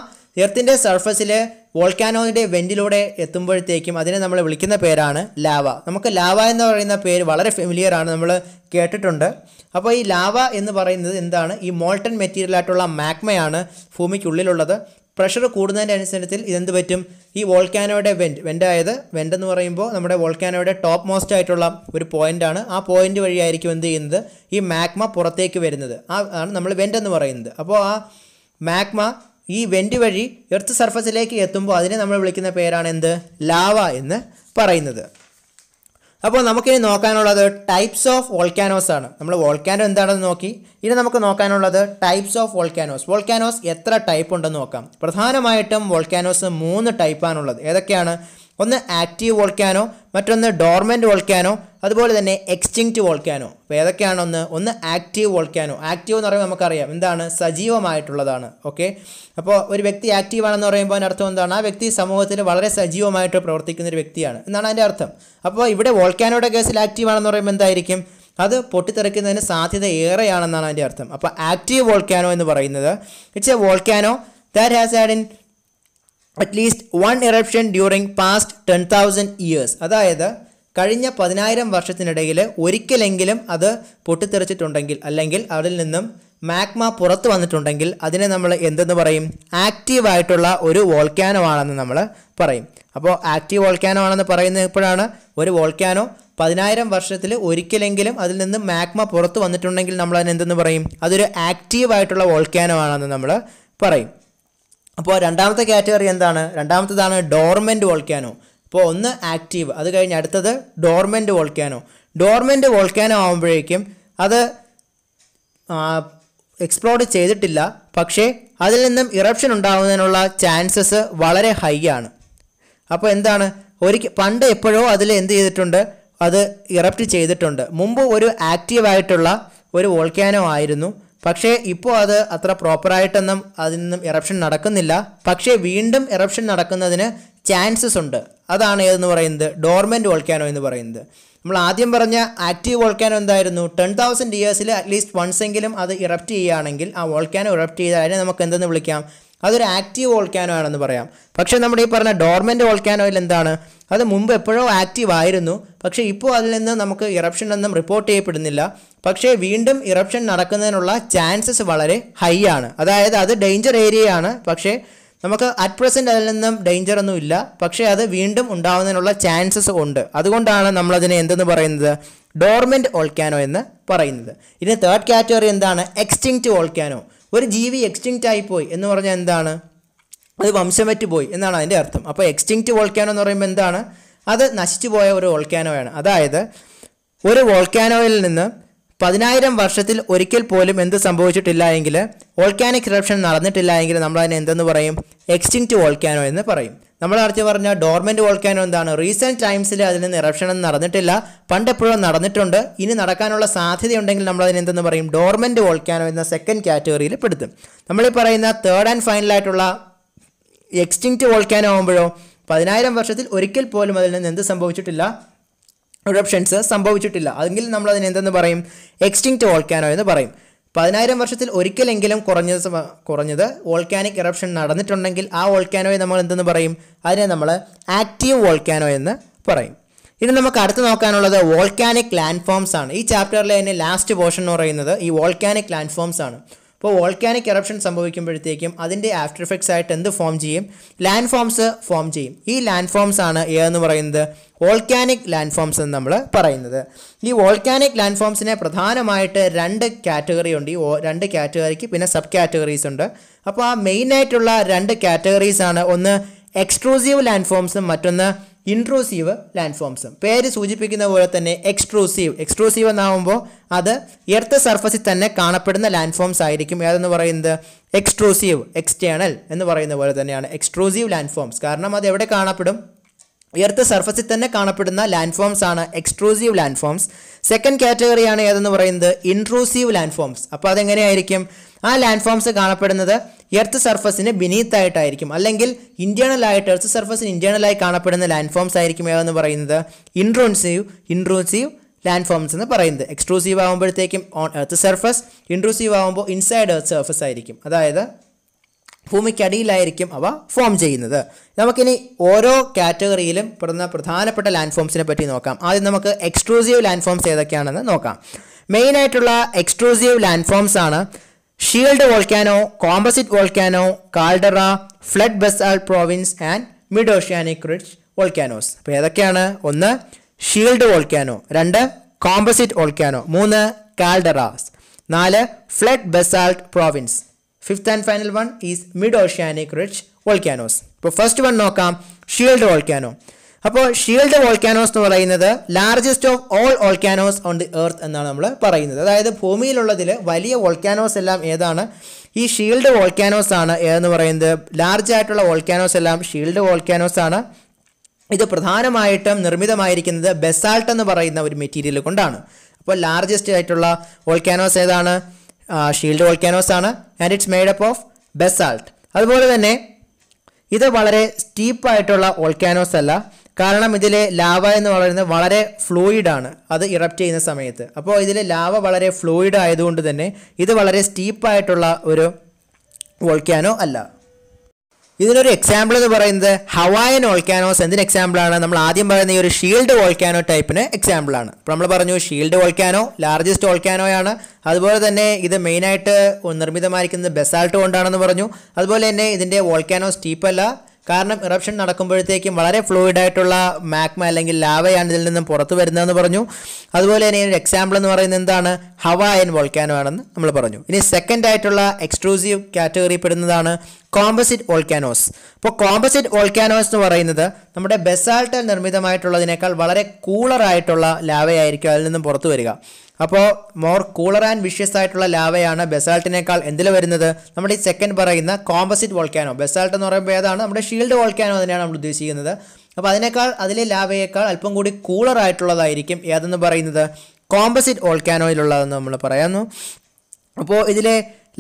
എർത്തിൻ്റെ സർഫസിൽ വോൾക്കാനോയുടെ വെൻറ്റിലൂടെ എത്തുമ്പോഴത്തേക്കും അതിനെ നമ്മൾ വിളിക്കുന്ന പേരാണ് ലാവ. നമുക്ക് ലാവ എന്ന് പറയുന്ന പേര് വളരെ ഫെമിലിയർ ആണ്, നമ്മൾ കേട്ടിട്ടുണ്ട്. അപ്പോൾ ഈ ലാവ എന്ന് പറയുന്നത് എന്താണ്? ഈ മോൾട്ടൺ മെറ്റീരിയൽ ആയിട്ടുള്ള മാഗ്മയാണ് ഭൂമിക്കുള്ളിലുള്ളത്. പ്രഷർ കൂടുന്നതിൻ്റെ അനുസരിച്ച് ഇതെന്ത് പറ്റും? ഈ വോൾക്കാനോയുടെ വെൻ്റ് എന്ന് പറയുമ്പോൾ നമ്മുടെ വോൾക്കാനോയുടെ ടോപ്പ് മോസ്റ്റ് ആയിട്ടുള്ള ഒരു പോയിൻ്റാണ്. ആ പോയിൻ്റ് വഴിയായിരിക്കും എന്ത് ചെയ്യുന്നത്? ഈ മാഗ്മ പുറത്തേക്ക് വരുന്നത്. ആണ് നമ്മൾ വെൻ്റ് എന്ന് പറയുന്നത്. അപ്പോൾ ആ മാഗ്മ ഈ വെൻ്റ് വഴി എർത്ത് സർഫസിലേക്ക് എത്തുമ്പോൾ അതിനെ നമ്മൾ വിളിക്കുന്ന പേരാണ് എന്ത്? ലാവ എന്ന് പറയുന്നത്. അപ്പോൾ നമുക്കിനി നോക്കാനുള്ളത് ടൈപ്സ് ഓഫ് വോൾക്കാനോസ് ആണ്. നമ്മൾ വോൾക്കാനോ എന്താണെന്ന് നോക്കി. ഇനി നമുക്ക് നോക്കാനുള്ളത് ടൈപ്സ് ഓഫ് വോൾക്കാനോസ്. വോൾക്കാനോസ് എത്ര ടൈപ്പ് ഉണ്ടെന്ന് നോക്കാം. പ്രധാനമായിട്ടും വോൾക്കാനോസ് 3 ടൈപ്പാണുള്ളത്. ഏതൊക്കെയാണ്? ഒന്ന് ആക്റ്റീവ് വോൾക്കാനോ, മറ്റൊന്ന് ഡോർമെൻറ്റ് വോൾക്കാനോ, അതുപോലെ തന്നെ എക്സ്റ്റിങ്ക്റ്റ് വോൾക്കാനോ. അപ്പോൾ ഏതൊക്കെയാണ്? ഒന്ന് ആക്റ്റീവ് വോൾക്കാനോ. ആക്റ്റീവ് എന്ന് പറയുമ്പോൾ നമുക്കറിയാം എന്താണ്? സജീവമായിട്ടുള്ളതാണ്. ഓക്കെ, അപ്പോൾ ഒരു വ്യക്തി ആക്റ്റീവ് ആണെന്ന് പറയുമ്പോൾ അതിനർത്ഥം എന്താണ്? ആ വ്യക്തി സമൂഹത്തിൽ വളരെ സജീവമായിട്ട് പ്രവർത്തിക്കുന്ന ഒരു വ്യക്തിയാണ് എന്നാണ് അതിൻ്റെ അർത്ഥം. അപ്പോൾ ഇവിടെ വോൾക്കാനോയുടെ കേസിൽ ആക്റ്റീവ് ആണെന്ന് പറയുമ്പോൾ എന്തായിരിക്കും? അത് പൊട്ടിത്തെറിക്കുന്നതിന് സാധ്യത ഏറെയാണെന്നാണ് അതിൻ്റെ അർത്ഥം. അപ്പോൾ ആക്റ്റീവ് വോൾക്കാനോ എന്ന് പറയുന്നത് it's A volcano that has had in at least 1 eruption during past 10,000 years. അതായത് കഴിഞ്ഞ 10,000 വർഷത്തിനിടയിൽ ഒരിക്കലെങ്കിലും അത് പൊട്ടിത്തെറിച്ചിട്ടുണ്ടെങ്കിൽ, അല്ലെങ്കിൽ അതിൽ നിന്നും മാഗ്മ പുറത്തു വന്നിട്ടുണ്ടെങ്കിൽ അതിനെ നമ്മൾ എന്തെന്ന് പറയും? ആക്റ്റീവായിട്ടുള്ള ഒരു വോൾക്കാനോ ആണെന്ന് നമ്മൾ പറയും. അപ്പോൾ ആക്റ്റീവ് വോൾക്കാനോ ആണെന്ന് പറയുന്നത് എപ്പോഴാണ്? ഒരു വോൾക്കാനോ 10,000 വർഷത്തിൽ ഒരിക്കലെങ്കിലും അതിൽ നിന്ന് മാഗ്മ പുറത്തു വന്നിട്ടുണ്ടെങ്കിൽ നമ്മൾ അതിന് എന്തെന്ന് പറയും? അതൊരു ആക്റ്റീവായിട്ടുള്ള വോൾക്കാനോ ആണെന്ന് നമ്മൾ പറയും. അപ്പോൾ രണ്ടാമത്തെ കാറ്റഗറി എന്താണ്? രണ്ടാമത്തേതാണ് ഡോർമെൻറ്റ് വോൾക്കാനോ. അപ്പോൾ ഒന്ന് ആക്റ്റീവ്, അത് കഴിഞ്ഞ് അടുത്തത് ഡോർമെൻറ്റ് വോൾക്കാനോ. ഡോർമെൻറ്റ് വോൾക്കാനോ ആകുമ്പോഴേക്കും അത് എക്സ്പ്ലോഡ് ചെയ്തിട്ടില്ല, പക്ഷേ അതിൽ നിന്നും ഇറപ്ഷൻ ഉണ്ടാകുന്നതിനുള്ള ചാൻസസ് വളരെ ഹൈ ആണ്. അപ്പോൾ എന്താണ്? പണ്ട് എപ്പോഴോ അതിൽ എന്ത് ചെയ്തിട്ടുണ്ട്? അത് ഇറപ്റ്റ് ചെയ്തിട്ടുണ്ട്. മുമ്പ് ഒരു ആക്റ്റീവായിട്ടുള്ള ഒരു വോൾക്കാനോ ആയിരുന്നു, പക്ഷേ ഇപ്പോൾ അത് അത്ര പ്രോപ്പറായിട്ടൊന്നും അതിൽ നിന്നും ഇറപ്ഷൻ നടക്കുന്നില്ല. പക്ഷേ വീണ്ടും ഇറപ്ഷൻ നടക്കുന്നതിന് ചാൻസസ് ഉണ്ട്. അതാണ് ഏതെന്ന് പറയുന്നത്? ഡോർമെൻറ്റ് വോൾക്കാനോ എന്ന് പറയുന്നത്. നമ്മൾ ആദ്യം പറഞ്ഞ ആക്റ്റീവ് വോൾക്കാനോ എന്തായിരുന്നു? 10,000 ഇയേഴ്സിൽ അറ്റ്ലീസ്റ്റ് വൺസ് എങ്കിലും അത് ഇറപ്റ്റ് ചെയ്യുകയാണെങ്കിൽ, ആ വോൾക്കാനോ ഇറപ്റ്റ് ചെയ്താൽ അതിനെ നമുക്ക് എന്തെന്ന് വിളിക്കാം? അതൊരു ആക്റ്റീവ് വോൾക്കാനോ ആണെന്ന് പറയാം. പക്ഷേ നമ്മുടെ ഈ പറഞ്ഞ ഡോർമെൻറ്റ് വോൾക്കാനോയിൽ എന്താണ്? അത് മുമ്പ് എപ്പോഴോ ആക്റ്റീവ് ആയിരുന്നു, പക്ഷേ ഇപ്പോൾ അതിൽ നിന്ന് നമുക്ക് ഇറപ്ഷൻ ഒന്നും റിപ്പോർട്ട് ചെയ്യപ്പെടുന്നില്ല. പക്ഷേ വീണ്ടും ഇറപ്ഷൻ നടക്കുന്നതിനുള്ള ചാൻസസ് വളരെ ഹൈ ആണ്. അതായത് അത് ഡേഞ്ചർ ഏരിയയാണ്, പക്ഷേ നമുക്ക് അറ്റ് പ്രസൻറ്റ് അതിൽ നിന്നും ഡേഞ്ചർ ഒന്നും ഇല്ല, പക്ഷേ അത് വീണ്ടും ഉണ്ടാകുന്നതിനുള്ള ചാൻസസ് ഉണ്ട്. അതുകൊണ്ടാണ് നമ്മളതിനെ എന്തെന്ന് പറയുന്നത്? ഡോർമെൻറ്റ് വോൾക്കാനോ എന്ന് പറയുന്നത്. ഇനി തേർഡ് കാറ്റഗറി എന്താണ്? Extinct volcano. ഒരു ജീവി എക്സ്റ്റിങ്ക്റ്റ് ആയിപ്പോയി എന്ന് പറഞ്ഞാൽ എന്താണ്? അത് വംശമറ്റ് പോയി എന്നാണ് അതിൻ്റെ അർത്ഥം. അപ്പോൾ എക്സ്റ്റിങ്ക്റ്റ് വോൾക്കാനോ എന്ന് പറയുമ്പോൾ എന്താണ്? അത് നശിച്ചു പോയ ഒരു വോൾക്കാനോയാണ്. അതായത് ഒരു വോൾക്കാനോയിൽ നിന്ന് 10,000 വർഷത്തിൽ ഒരിക്കൽ പോലും എന്ത് സംഭവിച്ചിട്ടില്ല എങ്കിൽ, വോൾക്കാനിക് ഇറപ്ഷൻ നടന്നിട്ടില്ല എങ്കിൽ നമ്മളതിനെ എന്തെന്ന് പറയും? എക്സ്റ്റിങ്ക്റ്റ് വോൾക്കാനോ എന്ന് പറയും. നമ്മൾ അടുത്ത് പറഞ്ഞ ഡോർമെൻറ്റ് വോൾക്കാനോ എന്താണ്? റീസെൻറ്റ് ടൈംസിൽ അതിൽ നിന്ന് ഇറപ്ഷൻ ഒന്നും നടന്നിട്ടില്ല, പണ്ടെപ്പോഴും നടന്നിട്ടുണ്ട്, ഇനി നടക്കാനുള്ള സാധ്യതയുണ്ടെങ്കിൽ നമ്മളതിന് എന്തെന്ന് പറയും? ഡോർമെൻറ്റ് വോൾക്കാനോ എന്ന സെക്കൻഡ് കാറ്റഗറിയിൽ പെടുത്തും. നമ്മളീ പറയുന്ന തേർഡ് ആൻഡ് ഫൈനലായിട്ടുള്ള എക്സ്റ്റിങ്ക്റ്റ് വോൾക്കാനോ ആകുമ്പോഴോ 10,000 വർഷത്തിൽ ഒരിക്കൽ പോലും അതിൽ നിന്ന് എന്ത് സംഭവിച്ചിട്ടില്ല? ഇറപ്ഷൻസ് സംഭവിച്ചിട്ടില്ല. അതെങ്കിൽ നമ്മളതിന് എന്തെന്ന് പറയും? എക്സ്റ്റിങ്ക്റ്റ് വോൾക്കാനോ എന്ന് പറയും. 10,000 വർഷത്തിൽ ഒരിക്കലെങ്കിലും കുറഞ്ഞത് വോൾക്കാനിക് ഇറപ്ഷൻ നടന്നിട്ടുണ്ടെങ്കിൽ ആ വോൾക്കാനോയെ നമ്മൾ എന്തെന്ന് പറയും? അതിനെ നമ്മൾ ആക്റ്റീവ് വോൾക്കാനോ എന്ന് പറയും. ഇനി നമുക്ക് അടുത്ത് നോക്കാനുള്ളത് വോൾക്കാനിക് ലാൻഡ് ഫോംസ് ആണ്. ഈ ചാപ്റ്ററിലെ തന്നെ ലാസ്റ്റ് പോർഷൻ എന്ന് പറയുന്നത് ഈ വോൾക്കാനിക് ലാൻഡ് ഫോംസ് ആണ്. അപ്പോൾ വോൾക്കാനിക് ഇറപ്ഷൻ സംഭവിക്കുമ്പോഴത്തേക്കും അതിൻ്റെ ആഫ്റ്റർ എഫക്ട്സ് ആയിട്ട് എന്ത് ഫോം ചെയ്യും? ലാൻഡ് ഫോംസ് ഫോം ചെയ്യും. ഈ ലാൻഡ് ഫോംസ് ആണ് ഏതെന്ന് പറയുന്നത്? വോൾക്കാനിക് ലാൻഡ് ഫോംസ് എന്ന് നമ്മൾ പറയുന്നത്. ഈ വോൾക്കാനിക് ലാൻഡ് ഫോംസിനെ പ്രധാനമായിട്ട് 2 കാറ്റഗറി ഉണ്ട്. ഈ 2 കാറ്റഗറിക്ക് പിന്നെ സബ് കാറ്റഗറീസ് ഉണ്ട്. അപ്പോൾ ആ മെയിനായിട്ടുള്ള 2 കാറ്റഗറീസ് ആണ്, ഒന്ന് എക്സ്ട്രൂസീവ് ലാൻഡ് ഫോംസും മറ്റൊന്ന് ഇൻട്രൂസീവ് ലാൻഡ് ഫോംസും. പേര് സൂചിപ്പിക്കുന്ന പോലെ തന്നെ എക്സ്ട്രൂസീവ് എന്നാകുമ്പോൾ അത് എർത്ത് സർഫസിൽ തന്നെ കാണപ്പെടുന്ന ലാൻഡ് ഫോംസ് ആയിരിക്കും. ഏതെന്ന് പറയുന്നത്? എക്സ്ട്രൂസീവ്, എക്സ്റ്റേണൽ എന്ന് പറയുന്ന പോലെ തന്നെയാണ് എക്സ്ട്രൂസീവ് ലാൻഡ് ഫോംസ്. കാരണം അത് എവിടെ കാണപ്പെടും? എർത്ത് സർഫസിൽ തന്നെ കാണപ്പെടുന്ന ലാൻഡ് ഫോംസ് ആണ് എക്സ്ട്രൂസീവ് ലാൻഡ് ഫോംസ്. സെക്കൻഡ് കാറ്റഗറിയാണ് ഏതെന്ന് പറയുന്നത്? Intrusive land forms. അപ്പോൾ അതെങ്ങനെയായിരിക്കും? ആ ലാൻഡ് ഫോംസ് കാണപ്പെടുന്നത് എർത്ത് സർഫസിന് ബിനീത്തായിട്ടായിരിക്കും, അല്ലെങ്കിൽ ഇൻറ്റേർണലായിട്ട് എർത്ത് സർഫസിന് ഇൻറ്റേർണലായി കാണപ്പെടുന്ന ലാൻഡ് ഫോംസ് ആയിരിക്കും ഏതെന്ന് പറയുന്നത്? ഇൻട്രൂസീവ് ലാൻഡ് ഫോംസ് എന്ന് പറയുന്നത്. എക്സ്ട്രൂസീവ് ആകുമ്പോഴത്തേക്കും ഓൺ എർത്ത് സർഫസ്, ഇൻട്രൂസീവ് ആകുമ്പോൾ ഇൻസൈഡ് എർത്ത് സർഫസ് ആയിരിക്കും, അതായത് ഭൂമിക്കടിയിലായിരിക്കും അവ ഫോം ചെയ്യുന്നത്. നമുക്കിനി ഓരോ കാറ്റഗറിയിലും പെടുന്ന പ്രധാനപ്പെട്ട ലാൻഡ് ഫോംസിനെ പറ്റി നോക്കാം. ആദ്യം നമുക്ക് എക്സ്ട്രൂസീവ് ലാൻഡ് ഫോംസ് ഏതൊക്കെയാണെന്ന് നോക്കാം. മെയിനായിട്ടുള്ള extrusive landforms shield volcano, composite volcano, caldera, flood basalt province and mid oceanic ridge volcanoes. അപ്പോൾ ഏതൊക്കെയാണ്? ഒന്ന് shield volcano, 2 composite volcano, 3 calderas, 4 flood basalt province, 5th and final one is mid oceanic ridge volcanoes. ഇപ്പോൾ ഫസ്റ്റ് വൺ നോക്കാം, ഷീൽഡ് വോൾക്കാനോ. അപ്പോൾ ഷീൽഡ് വോൾക്കാനോസ് എന്ന് പറയുന്നത് largest of all volcanoes on the earth എന്നാണ് നമ്മൾ പറയുന്നത്. അതായത് ഭൂമിയിലുള്ളതിൽ വലിയ വോൾക്കാനോസ് എല്ലാം ഏതാണ്? ഈ ഷീൽഡ് വോൾക്കാനോസ് ആണ്. ഏതെന്ന് പറയുന്നത് ലാർജ് ആയിട്ടുള്ള വോൾക്കാനോസ് എല്ലാം ഷീൽഡ് വോൾക്കാനോസ് ആണ്. ഇത് പ്രധാനമായിട്ടും നിർമ്മിതമായിരിക്കുന്നത് ബസാൾട്ട് എന്ന് പറയുന്ന ഒരു മെറ്റീരിയൽ കൊണ്ടാണ്. അപ്പോൾ ലാർജസ്റ്റ് ആയിട്ടുള്ള വോൾക്കാനോസ് ഏതാണ്? ഷീൽഡ് വോൾക്കാനോസ് ആണ്. And it's made up of basalt. അതുപോലെ തന്നെ ഇത് വളരെ സ്റ്റീപ്പായിട്ടുള്ള വോൾക്കാനോസ് അല്ല. കാരണം ഇതിലെ ലാവ എന്ന് പറയുന്നത് വളരെ ഫ്ലൂയിഡാണ് അത് ഇറപ്റ്റ് ചെയ്യുന്ന സമയത്ത്. അപ്പോൾ ഇതിലെ ലാവ വളരെ ഫ്ലൂയിഡ് ആയതുകൊണ്ട് തന്നെ ഇത് വളരെ സ്റ്റീപ്പായിട്ടുള്ള ഒരു വോൾക്കാനോ അല്ല. ഇതിനൊരു എക്സാമ്പിൾ എന്ന് പറയുന്നത് ഹവായൻ വോൾക്കാനോസ്. എന്തിന് എക്സാമ്പിളാണ്? നമ്മൾ ആദ്യം പറയുന്ന ഈ ഒരു ഷീൽഡ് വോൾക്കാനോ ടൈപ്പിന് എക്സാമ്പിളാണ്. അപ്പോൾ നമ്മൾ പറഞ്ഞു ഷീൽഡ് വോൾക്കാനോ ലാർജസ്റ്റ് വോൾക്കാനോയാണ്. അതുപോലെ തന്നെ ഇത് മെയിനായിട്ട് നിർമ്മിതമായിരിക്കുന്നത് ബസാൾട്ട് കൊണ്ടാണെന്ന് പറഞ്ഞു. അതുപോലെ തന്നെ ഇതിൻ്റെ വോൾക്കാനോ സ്റ്റീപ്പല്ല. കാരണം ഇറപ്ഷൻ നടക്കുമ്പോഴത്തേക്കും വളരെ ഫ്ലൂയിഡായിട്ടുള്ള മാഗ്മ അല്ലെങ്കിൽ ലാവയാണ് ഇതിൽ നിന്നും പുറത്തു വരുന്നതെന്ന് പറഞ്ഞു. അതുപോലെ തന്നെ ഒരു എക്സാമ്പിൾ എന്ന് പറയുന്നത് എന്താണ്? ഹവായൻ വോൾക്കാനോ ആണെന്ന് നമ്മൾ പറഞ്ഞു. ഇനി സെക്കൻഡ് ആയിട്ടുള്ള എക്സ്ട്രൂസീവ് കാറ്റഗറി പെടുന്നതാണ് കോമ്പസിറ്റ് വോൾക്കാനോസ്. അപ്പോൾ കോമ്പസിറ്റ് വോൾക്കാനോസ് എന്ന് പറയുന്നത് നമ്മുടെ ബസാൾട്ടിൽ നിർമ്മിതമായിട്ടുള്ളതിനേക്കാൾ വളരെ കൂളറായിട്ടുള്ള ലാവയായിരിക്കും അതിൽ നിന്നും പുറത്തു വരിക. അപ്പോൾ മോർ കൂളർ ആൻഡ് വിഷ്യസ് ആയിട്ടുള്ള ലാവയാണ് ബസാൾട്ടിനേക്കാൾ എന്തിൽ വരുന്നത്? നമ്മുടെ ഈ സെക്കൻഡ് പറയുന്ന കോമ്പസിറ്റ് വോൾക്കാനോ. ബസാൾട്ട് എന്ന് പറയുമ്പോൾ ഏതാണ്? നമ്മുടെ ഷീൽഡ് വോൾക്കാനോ തന്നെയാണ് നമ്മൾ ഉദ്ദേശിക്കുന്നത്. അപ്പോൾ അതിലെ ലാവയേക്കാൾ അല്പം കൂടി കൂളറായിട്ടുള്ളതായിരിക്കും ഏതെന്ന് പറയുന്നത് കോമ്പസിറ്റ് വോൾക്കാനോയിലുള്ളതെന്ന് നമ്മൾ പറയുന്നു. അപ്പോൾ ഇതിലെ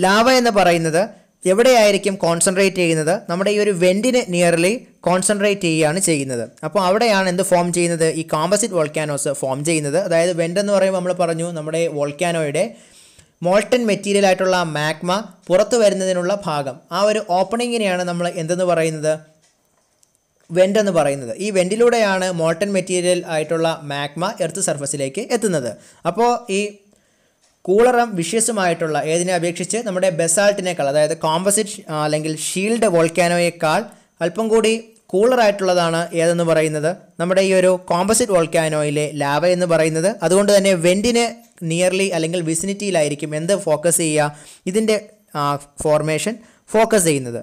ലാവ എന്ന് പറയുന്നത് എവിടെയായിരിക്കും കോൺസെൻട്രേറ്റ് ചെയ്യുന്നത്? നമ്മുടെ ഈ ഒരു വെൻറ്റിന് നിയർലി കോൺസെൻട്രേറ്റ് ചെയ്യുകയാണ് ചെയ്യുന്നത്. അപ്പോൾ അവിടെയാണ് എന്ത് ഫോം ചെയ്യുന്നത്? ഈ കോമ്പസിറ്റ് വോൾക്കാനോസ് ഫോം ചെയ്യുന്നത്. അതായത് വെൻ്റ് എന്ന് പറയുമ്പോൾ നമ്മൾ പറഞ്ഞു നമ്മുടെ വോൾക്കാനോയുടെ മോൾട്ടൻ മെറ്റീരിയൽ ആയിട്ടുള്ള മാഗ്മ പുറത്തു വരുന്നതിനുള്ള ഭാഗം, ആ ഒരു ഓപ്പണിങ്ങിനെയാണ് നമ്മൾ എന്തെന്ന് പറയുന്നത്? വെൻ്റ് എന്ന് പറയുന്നത്. ഈ വെൻറ്റിലൂടെയാണ് മോൾട്ടൻ മെറ്റീരിയൽ ആയിട്ടുള്ള മാഗ്മ എർത്ത് സർഫസിലേക്ക് എത്തുന്നത്. അപ്പോൾ ഈ കൂളറും വിഷ്യസുമായിട്ടുള്ള ഏതിനെ അപേക്ഷിച്ച് നമ്മുടെ ബസാൾട്ടിനേക്കാൾ, അതായത് കോമ്പസിറ്റ് അല്ലെങ്കിൽ ഷീൽഡ് വോൾക്കാനോയേക്കാൾ അല്പം കൂടി കൂളറായിട്ടുള്ളതാണ് ഏതെന്ന് പറയുന്നത് നമ്മുടെ ഈ ഒരു കോമ്പസിറ്റ് വോൾക്കാനോയിലെ ലാവ എന്ന് പറയുന്നത്. അതുകൊണ്ട് തന്നെ വെൻറ്റിന് നിയർലി അല്ലെങ്കിൽ വിസിനിറ്റിയിലായിരിക്കും എന്ത് ഫോക്കസ് ചെയ്യുക? ഇതിൻ്റെ ഫോർമേഷൻ ഫോക്കസ് ചെയ്യുന്നത്.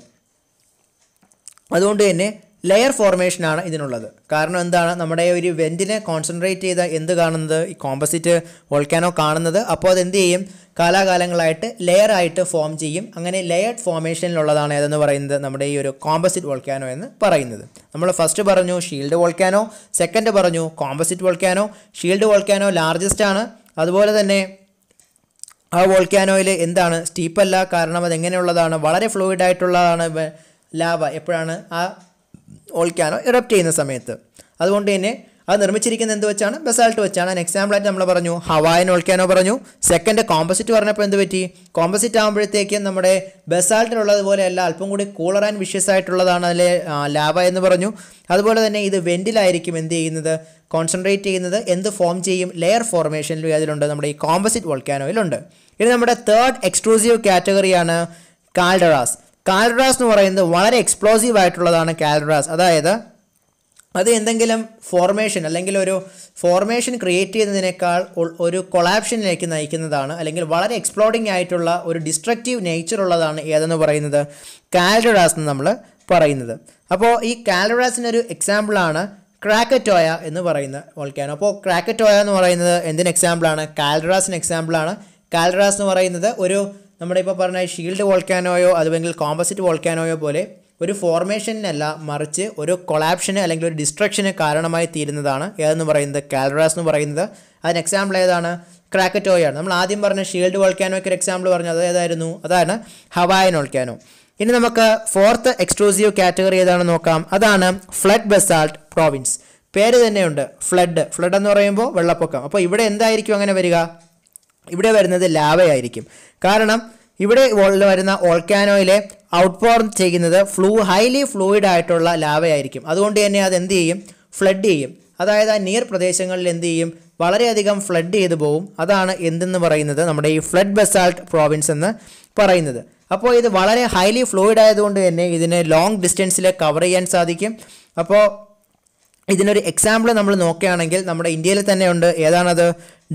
അതുകൊണ്ട് തന്നെ ലെയർ ഫോർമേഷനാണ് ഇതിനുള്ളത്. കാരണം എന്താണ്? നമ്മുടെ ഒരു വെൻറ്റിനെ കോൺസെൻട്രേറ്റ് ചെയ്ത എന്ത് കാണുന്നത്? ഈ കോമ്പസിറ്റ് വോൾക്കാനോ കാണുന്നത്. അപ്പോൾ അതെന്ത് ചെയ്യും? കാലാകാലങ്ങളായിട്ട് ലെയർ ആയിട്ട് ഫോം ചെയ്യും. അങ്ങനെ ലെയർഡ് ഫോർമേഷനിലുള്ളതാണ് ഏതെന്ന് പറയുന്നത് നമ്മുടെ ഈ ഒരു കോമ്പസിറ്റ് വോൾക്കാനോ എന്ന് പറയുന്നത്. നമ്മൾ ഫസ്റ്റ് പറഞ്ഞു ഷീൽഡ് വോൾക്കാനോ, സെക്കൻഡ് പറഞ്ഞു composite volcano. Shield volcano largest ആണ്. അതുപോലെ തന്നെ ആ വോൾക്കാനോയിൽ എന്താണ്? സ്റ്റീപ്പല്ല. കാരണം അതെങ്ങനെയുള്ളതാണ്? വളരെ ഫ്ലൂയിഡ് ആയിട്ടുള്ളതാണ് ലാവ എപ്പോഴാണ്? ആ വോൾക്കാനോ ഇറപ്റ്റ് ചെയ്യുന്ന സമയത്ത്. അതുകൊണ്ട് തന്നെ അത് നിർമ്മിച്ചിരിക്കുന്നത് എന്ത് വെച്ചാണ്? ബസാൾട്ട് വെച്ചാണ്. എക്സാമ്പിളായിട്ട് നമ്മൾ പറഞ്ഞു ഹവായൻ വോൾക്കാനോ പറഞ്ഞു. സെക്കൻഡ് കോമ്പസിറ്റ് പറഞ്ഞപ്പോൾ എന്ത് പറ്റി? കോമ്പസിറ്റ് ആകുമ്പോഴത്തേക്കും നമ്മുടെ ബസാൾട്ടിലുള്ളതുപോലെയല്ല, അല്പം കൂടി കൂളർ ആൻഡ് വിഷ്യസ് ആയിട്ടുള്ളതാണ് അതിലെ ലാവ എന്ന് പറഞ്ഞു. അതുപോലെ തന്നെ ഇത് വെൻറ്റിലായിരിക്കും എന്ത് ചെയ്യുന്നത്? കോൺസെൻട്രേറ്റ് ചെയ്യുന്നത്. എന്ത് ഫോം ചെയ്യും? ലെയർ ഫോർമേഷനിലും അതിലുണ്ട്, നമ്മുടെ ഈ കോമ്പസിറ്റ് വോൾക്കാനോയിലുണ്ട്. ഇനി നമ്മുടെ തേർഡ് എക്സ്ക്ലൂസീവ് കാറ്റഗറിയാണ് കാൽഡറാസ്. കാൽഡറാസ് എന്ന് പറയുന്നത് വളരെ എക്സ്പ്ലോസീവ് ആയിട്ടുള്ളതാണ് കാൽഡറാസ്. അതായത് അത് എന്തെങ്കിലും ഫോർമേഷൻ അല്ലെങ്കിൽ ഒരു ഫോർമേഷൻ ക്രിയേറ്റ് ചെയ്യുന്നതിനേക്കാൾ ഒരു കൊളാപ്ഷനിലേക്ക് നയിക്കുന്നതാണ്, അല്ലെങ്കിൽ വളരെ എക്സ്പ്ലോഡിങ് ആയിട്ടുള്ള ഒരു ഡിസ്ട്രക്റ്റീവ് നേച്ചർ ഉള്ളതാണ് ഏതെന്ന് പറയുന്നത് കാൽഡറാസ് എന്ന് നമ്മൾ പറയുന്നത്. അപ്പോൾ ഈ കാൽഡറാസിനൊരു എക്സാമ്പിളാണ് ക്രാക്കറ്റോയ എന്ന് പറയുന്ന വോൾക്കാനോ. അപ്പോൾ ക്രാക്കറ്റോയ എന്ന് പറയുന്നത് എന്തിന് എക്സാമ്പിളാണ്? കാൽഡറാസിന് എക്സാമ്പിളാണ്. കാൽഡറാസ് എന്ന് പറയുന്നത് ഒരു നമ്മുടെ ഇപ്പോൾ പറഞ്ഞ ഷീൽഡ് വോൾക്കാനോയോ അതുമെങ്കിൽ കോമ്പസിറ്റ് വോൾക്കാനോയോ പോലെ ഒരു ഫോർമേഷനല്ല, മറിച്ച് ഒരു കൊളാപ്ഷന് അല്ലെങ്കിൽ ഒരു ഡിസ്ട്രക്ഷന് കാരണമായി തീരുന്നതാണ് ഏതെന്ന് പറയുന്നത് കാൽഡറാസ് എന്ന് പറയുന്നത്. അതിന് എക്സാമ്പിൾ ഏതാണ്? ക്രാക്കറ്റോയാണ്. നമ്മൾ ആദ്യം പറഞ്ഞ ഷീൽഡ് വോൾക്കാനോയ്ക്ക് ഒരു എക്സാമ്പിൾ പറഞ്ഞു, അത് ഏതായിരുന്നു? അതാണ് ഹവായൻ വോൾക്കാനോ. ഇനി നമുക്ക് ഫോർത്ത് എക്സ്ക്ലൂസീവ് കാറ്റഗറി ഏതാണെന്ന് നോക്കാം. അതാണ് ഫ്ലഡ് ബസാൾട്ട് പ്രോവിൻസ്. പേര് തന്നെയുണ്ട്, ഫ്ലഡ്. ഫ്ലഡ് എന്ന് പറയുമ്പോൾ വെള്ളപ്പൊക്കം. അപ്പോൾ ഇവിടെ എന്തായിരിക്കും അങ്ങനെ വരിക? ഇവിടെ വരുന്നത് ലാവയായിരിക്കും. കാരണം ഇവിടെ വരുന്ന വോൾക്കാനോയിലെ ഔട്ട്പോർ ചെയ്യുന്നത് ഹൈലി ഫ്ലൂയിഡ് ആയിട്ടുള്ള ലാവയായിരിക്കും. അതുകൊണ്ട് തന്നെ അത് എന്ത് ചെയ്യും? ഫ്ലഡ് ചെയ്യും. അതായത് ആ നിയർ പ്രദേശങ്ങളിൽ എന്ത് ചെയ്യും? വളരെയധികം ഫ്ലഡ് ചെയ്തു പോകും. അതാണ് എന്തെന്ന് പറയുന്നത് നമ്മുടെ ഈ ഫ്ലഡ് ബസാൾട്ട് പ്രോവിൻസ് എന്ന് പറയുന്നത്. അപ്പോൾ ഇത് വളരെ ഹൈലി ഫ്ലൂയിഡ് ആയതുകൊണ്ട് തന്നെ ഇതിന് ലോങ് ഡിസ്റ്റൻസിൽ കവർ ചെയ്യാൻ സാധിക്കും. അപ്പോൾ ഇതിനൊരു എക്സാമ്പിൾ നമ്മൾ നോക്കുകയാണെങ്കിൽ നമ്മുടെ ഇന്ത്യയിൽ തന്നെ ഉണ്ട്. ഏതാണത്?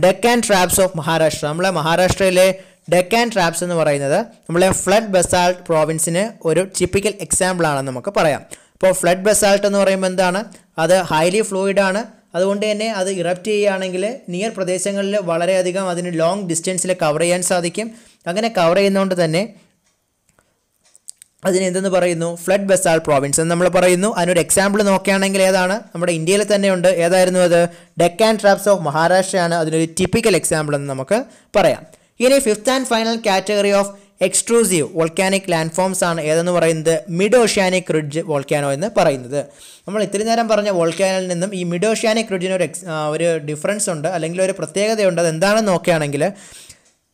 Deccan traps of Maharashtra. നമ്മളെ മഹാരാഷ്ട്രയിലെ ഡെക്കാൻ ട്രാപ്സ് എന്ന് പറയുന്നത് നമ്മളെ ഫ്ലഡ് ബസാൾട്ട് പ്രോവിൻസിന് ഒരു ടിപ്പിക്കൽ എക്സാമ്പിൾ ആണെന്ന് നമുക്ക് പറയാം. അപ്പോൾ ഫ്ലഡ് ബസാൾട്ട് എന്ന് പറയുമ്പോൾ എന്താണ്? അത് ഹൈലി ഫ്ലൂയിഡാണ്. അതുകൊണ്ട് തന്നെ അത് ഇറപ്റ്റ് ചെയ്യുകയാണെങ്കിൽ നിയർ പ്രദേശങ്ങളിൽ വളരെയധികം അതിന് ലോങ് ഡിസ്റ്റൻസിൽ കവർ ചെയ്യാൻ സാധിക്കും. അങ്ങനെ കവർ ചെയ്യുന്നതുകൊണ്ട് തന്നെ അതിന് എന്തെന്ന് പറയുന്നു, ഫ്ലഡ് ബസാൾട്ട് പ്രോവിൻസ് എന്ന് നമ്മൾ പറയുന്നു. അതിനൊരു എക്സാമ്പിൾ നോക്കുകയാണെങ്കിൽ ഏതാണ്, നമ്മുടെ ഇന്ത്യയിൽ തന്നെയുണ്ട്. ഏതായിരുന്നു അത്? ഡെക്കാൻ ട്രാപ്സ് ഓഫ് മഹാരാഷ്ട്രയാണ് അതിനൊരു ടിപ്പിക്കൽ എക്സാമ്പിൾ എന്ന് നമുക്ക് പറയാം. ഇനി fifth and final category of extrusive volcanic land forms ആണ് ഏതെന്ന് പറയുന്നത്, മിഡ് ഓഷ്യാനിക് റിഡ്ജ് വോൾക്കാനോ എന്ന് പറയുന്നത്. നമ്മൾ ഇത്തിരി നേരം പറഞ്ഞ വോൾക്കാനോയിൽ നിന്നും ഈ മിഡ് ഓഷ്യാനിക് റിഡ്ജിന് ഒരു ഡിഫറൻസ് ഉണ്ട്, അല്ലെങ്കിൽ ഒരു പ്രത്യേകതയുണ്ട്. അത് എന്താണെന്ന് നോക്കുകയാണെങ്കിൽ